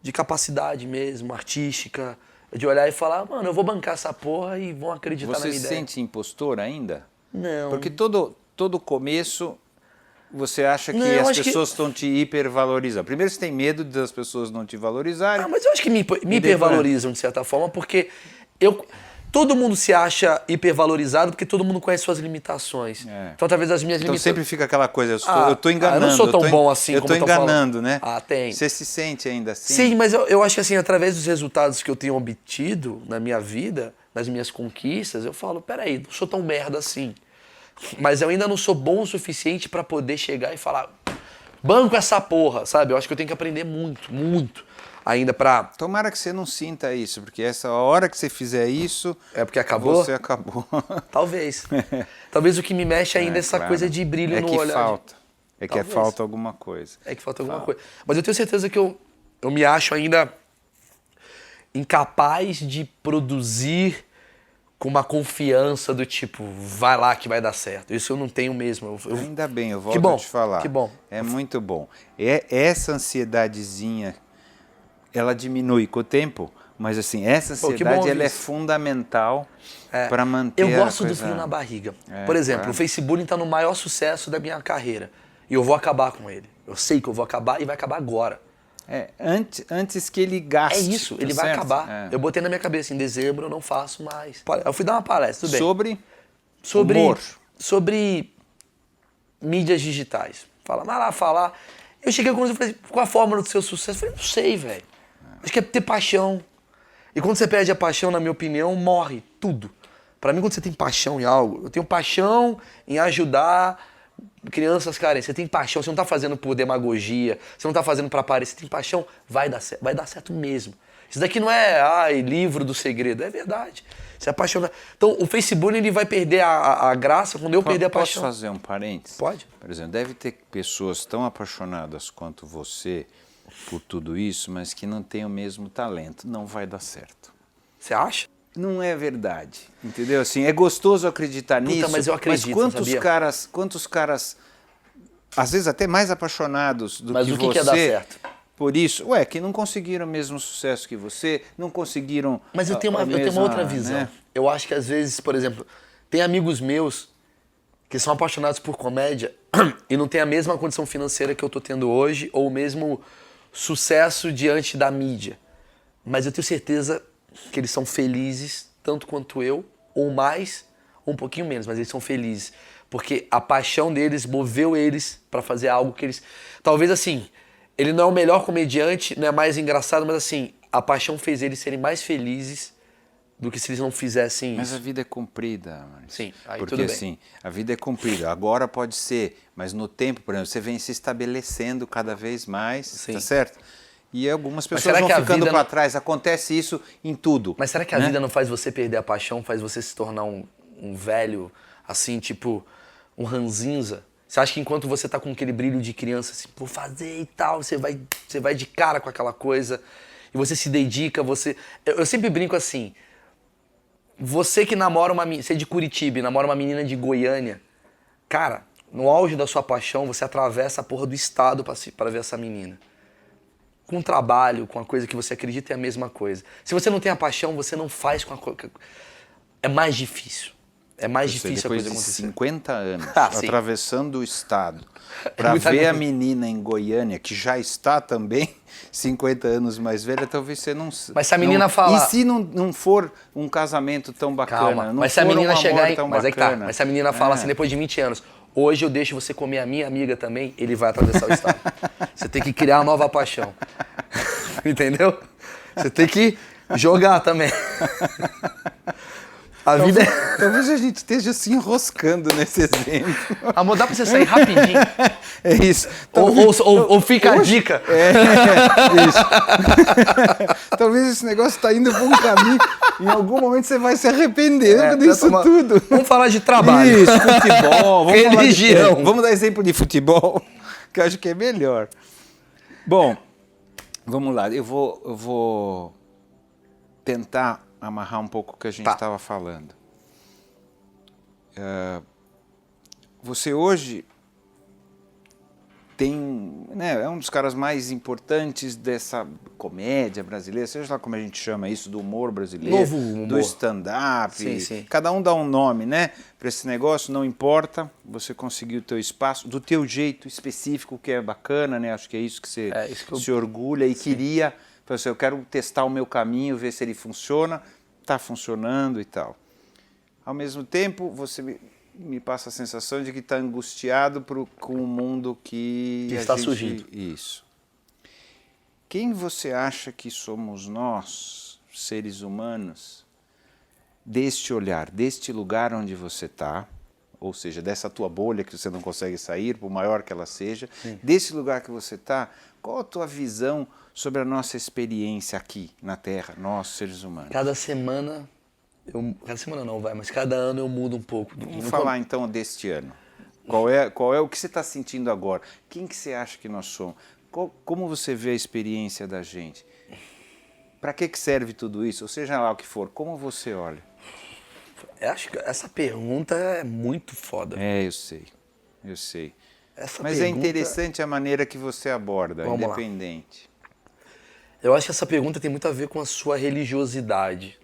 De capacidade mesmo, artística, de olhar e falar, mano, eu vou bancar essa porra e vão acreditar na Você minha se ideia. sente impostor ainda? Não. Porque todo começo você acha que Não, eu as acho pessoas estão te hipervalorizando. Primeiro você tem medo das pessoas não te valorizarem. Ah, mas eu acho que me hipervalorizam de certa forma, porque todo mundo se acha hipervalorizado porque todo mundo conhece suas limitações. Então, talvez as minhas Então limitações... sempre fica aquela coisa, eu tô enganando. Eu não sou tão bom assim eu como tô eu tô falando. enganando, né? Tem. Você se sente ainda assim? Sim, mas eu acho que assim, através dos resultados que eu tenho obtido na minha vida, nas minhas conquistas, eu falo, peraí, não sou tão merda assim. Mas eu ainda não sou bom o suficiente pra poder chegar e falar, banco essa porra, sabe? Eu acho que eu tenho que aprender muito ainda pra... Tomara que você não sinta isso, porque essa hora que você fizer isso... É porque acabou? Você acabou. Talvez. Talvez o que me mexe ainda é essa claro. coisa de brilho no olhar. Falta. É que Talvez. falta alguma coisa. É que falta alguma coisa. Mas eu tenho certeza que eu me acho ainda incapaz de produzir com uma confiança do tipo, vai lá que vai dar certo. Isso eu não tenho mesmo. Ainda bem, eu volto a te falar. Que bom. É muito bom. Essa ansiedadezinha, ela diminui com o tempo, mas assim, essa ansiedade ela é fundamental para manter Eu gosto a do coisa... frio na barriga. Por exemplo, claro. o Facebook está no maior sucesso da minha carreira. E eu vou acabar com ele. Eu sei que eu vou acabar e vai acabar agora. Antes que ele gaste. É isso, ele vai acabar. Eu botei na minha cabeça, em dezembro eu não faço mais. Eu fui dar uma palestra, tudo bem. Sobre humor. Sobre mídias digitais. Falar. Eu cheguei com e falei, qual a fórmula do seu sucesso? Eu falei, não sei, velho. Acho que é ter paixão. E quando você perde a paixão, na minha opinião, morre tudo. Pra mim, quando você tem paixão em algo, eu tenho paixão em ajudar crianças carentes. Você tem paixão, você não tá fazendo por demagogia, você não tá fazendo pra aparecer, você tem paixão, vai dar certo mesmo. Isso daqui não é livro do segredo, é verdade. Você é apaixonado. Então, o Facebook ele vai perder a graça quando eu perder a paixão. Posso fazer um parênteses? Pode. Por exemplo, deve ter pessoas tão apaixonadas quanto você por tudo isso, mas que não têm o mesmo talento. Não vai dar certo. Você acha? Não é verdade, entendeu? Assim, é gostoso acreditar nisso, mas eu acredito, mas quantos caras, às vezes até mais apaixonados do mas que o que você... Mas o que ia dar certo? Por isso, que não conseguiram o mesmo sucesso que você, não conseguiram... Mas eu tenho uma outra visão. Né? Eu acho que às vezes, por exemplo, tem amigos meus que são apaixonados por comédia e não tem a mesma condição financeira que eu tô tendo hoje ou o mesmo sucesso diante da mídia. Mas eu tenho certeza que eles são felizes tanto quanto eu, ou mais, ou um pouquinho menos, mas eles são felizes. Porque a paixão deles moveu eles pra fazer algo que eles... Talvez assim, ele não é o melhor comediante, não é mais engraçado, mas assim, a paixão fez eles serem mais felizes do que se eles não fizessem Mas isso. a vida é comprida, Maurício. Sim, aí porque tudo bem. Assim, a vida é comprida. Agora pode ser, mas no tempo, por exemplo, você vem se estabelecendo cada vez mais, Sim. tá certo? E algumas pessoas será vão que a ficando vida para não... trás. Acontece isso em tudo. Mas será que a vida não faz você perder a paixão, faz você se tornar um velho, assim, tipo, um ranzinza? Você acha que enquanto você tá com aquele brilho de criança, assim, vou fazer e tal, você vai de cara com aquela coisa, e você se dedica, você... Eu sempre brinco assim, você que namora uma menina, você é de Curitiba e namora uma menina de Goiânia, cara, no auge da sua paixão, você atravessa a porra do estado pra ver essa menina. Com o trabalho, com a coisa que você acredita é a mesma coisa. Se você não tem a paixão, você não faz com a coisa. É mais difícil. É mais difícil a coisa acontecer. Depois de 50 anos, sim. atravessando o estado, para ver a menina em Goiânia, que já está também 50 anos mais velha, talvez você não... Mas se a menina falar... E se não for um casamento tão bacana? Calma, não mas se a for menina um chegar... amor tão Mas é que tá. bacana? Mas se a menina fala assim, depois de 20 anos, hoje eu deixo você comer a minha amiga também, ele vai atravessar o estado. Você tem que criar uma nova paixão. Entendeu? Você tem que jogar também. A vida é... Talvez a gente esteja se enroscando nesse exemplo. Amor, dá pra você sair rapidinho. É isso. Ou fica a dica. Isso. Talvez esse negócio está indo por um caminho. Em algum momento você vai se arrepender disso tudo. Vamos falar de trabalho. Isso, futebol. Religião. Vamos dar exemplo de futebol, que eu acho que é melhor. Bom, vamos lá. Eu vou tentar amarrar um pouco o que a gente estava falando. Você hoje tem, né, é um dos caras mais importantes dessa comédia brasileira, seja lá como a gente chama isso, do humor brasileiro, Novo humor. do stand-up, Sim. Cada um dá um nome, né, para esse negócio, não importa, você conseguiu o teu espaço, do teu jeito específico, que é bacana, né, acho que é isso que você se orgulha e queria, assim, eu quero testar o meu caminho, ver se ele funciona, está funcionando e tal. Ao mesmo tempo, você me passa a sensação de que está angustiado com o mundo que está surgindo. Isso. Quem você acha que somos nós, seres humanos, deste olhar, deste lugar onde você está, ou seja, dessa tua bolha que você não consegue sair, por maior que ela seja, desse lugar que você está, qual a tua visão sobre a nossa experiência aqui na Terra, nós, seres humanos? Cada semana mas cada ano eu mudo um pouco. Vamos falar então deste ano. Qual é o que você está sentindo agora? Quem que você acha que nós somos? Como você vê a experiência da gente? Para que serve tudo isso? Ou seja lá o que for, como você olha? Eu acho que essa pergunta é muito foda. Eu sei. Mas é pergunta... interessante a maneira que você aborda, Vamos independente. Eu acho que essa pergunta tem muito a ver com a sua religiosidade.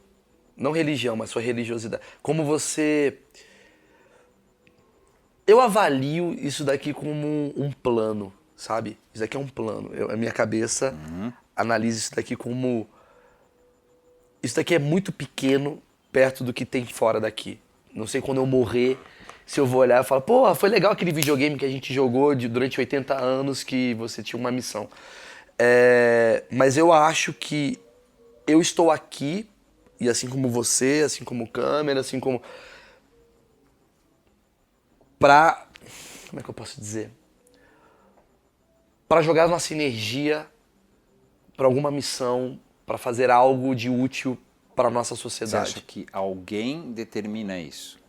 Não religião, mas sua religiosidade. Como você... Eu avalio isso daqui como um plano, sabe? Isso daqui é um plano. A minha cabeça analisa isso daqui como... Isso daqui é muito pequeno perto do que tem fora daqui. Não sei quando eu morrer, se eu vou olhar e falar, pô, foi legal aquele videogame que a gente jogou durante 80 anos que você tinha uma missão. Mas eu acho que eu estou aqui, e assim como você, assim como câmera, assim como... Como é que eu posso dizer? Para jogar nossa energia para alguma missão, para fazer algo de útil para a nossa sociedade. Você acha que alguém determina isso?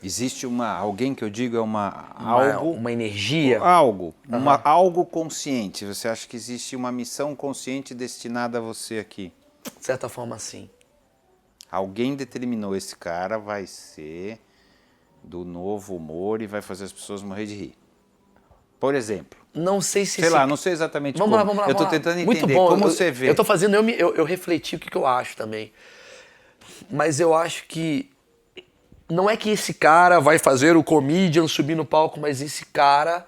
Existe alguém que eu digo é uma energia? Algo consciente. Você acha que existe uma missão consciente destinada a você aqui? De certa forma, sim. Alguém determinou, esse cara vai ser do novo humor e vai fazer as pessoas morrer de rir. Por exemplo. Não sei se... não sei exatamente vamos como. Lá, eu estou tentando entender muito bom. como você vê. Eu estou fazendo, eu refleti o que eu acho também. Mas eu acho que não é que esse cara vai fazer o comedian subir no palco, mas esse cara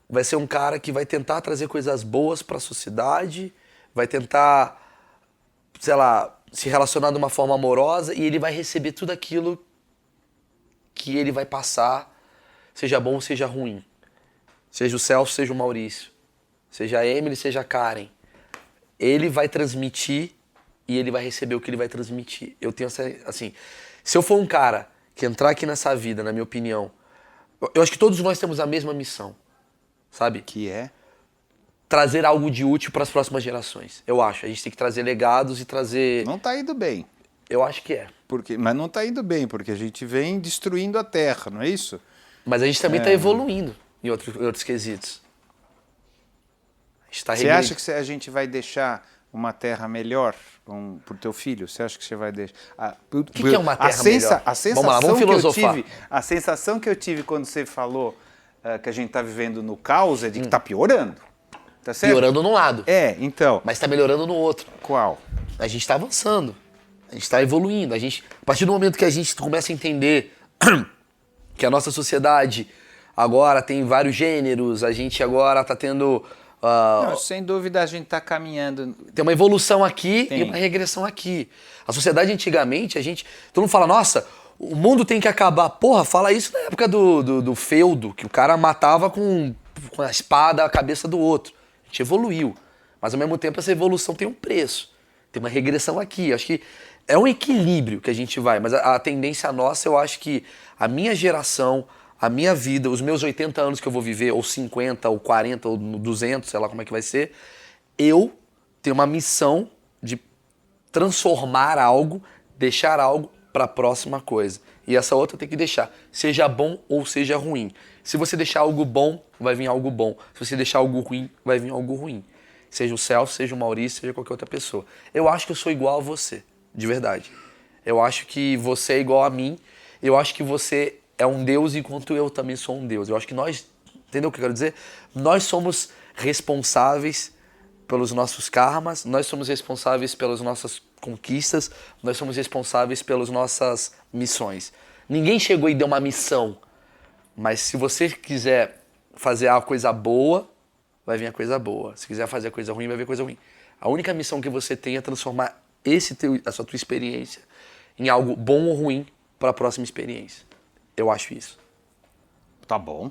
vai ser um cara que vai tentar trazer coisas boas para a sociedade, vai tentar, sei lá, se relacionar de uma forma amorosa e ele vai receber tudo aquilo que ele vai passar, seja bom ou seja ruim. Seja o Celso, seja o Maurício, seja a Emily, seja a Karen. Ele vai transmitir e ele vai receber o que ele vai transmitir. Eu tenho essa, assim, se eu for um cara que entrar aqui nessa vida, na minha opinião, eu acho que todos nós temos a mesma missão, sabe? Que é? Trazer algo de útil para as próximas gerações. Eu acho. A gente tem que trazer legados e trazer... Não tá indo bem. Eu acho que é. Mas não tá indo bem, porque a gente vem destruindo a Terra, não é isso? Mas a gente também tá evoluindo em outros quesitos. Você acha que a gente vai deixar uma terra melhor pro teu filho? Você acha que você vai deixar... O que é uma terra melhor? A sensação Vamos lá, vamos filosofar. A sensação que eu tive quando você falou que a gente está vivendo no caos é de que está piorando. Tá certo? Piorando num lado. Então... Mas está melhorando no outro. Qual? A gente está avançando. A gente está evoluindo. A partir do momento que a gente começa a entender que a nossa sociedade... Agora tem vários gêneros, a gente agora está tendo... Não, sem dúvida a gente está caminhando... Tem uma evolução aqui e uma regressão aqui. A sociedade antigamente, todo mundo fala, nossa, o mundo tem que acabar. Porra, fala isso na época do feudo, que o cara matava com a espada a cabeça do outro. A gente evoluiu. Mas ao mesmo tempo essa evolução tem um preço. Tem uma regressão aqui. Acho que é um equilíbrio que a gente vai. Mas a tendência nossa, eu acho que a minha geração... A minha vida, os meus 80 anos que eu vou viver, ou 50, ou 40, ou 200, sei lá como é que vai ser, eu tenho uma missão de transformar algo, deixar algo para a próxima coisa. E essa outra tem que deixar, seja bom ou seja ruim. Se você deixar algo bom, vai vir algo bom. Se você deixar algo ruim, vai vir algo ruim. Seja o Celso, seja o Maurício, seja qualquer outra pessoa. Eu acho que eu sou igual a você, de verdade. Eu acho que você é igual a mim, eu acho que você... é um Deus enquanto eu também sou um Deus. Eu acho que nós, entendeu o que eu quero dizer? Nós somos responsáveis pelos nossos karmas, nós somos responsáveis pelas nossas conquistas, nós somos responsáveis pelas nossas missões. Ninguém chegou e deu uma missão, mas se você quiser fazer a coisa boa, vai vir a coisa boa. Se quiser fazer a coisa ruim, vai vir a coisa ruim. A única missão que você tem é transformar essa tua experiência em algo bom ou ruim para a próxima experiência. Eu acho isso. Tá bom.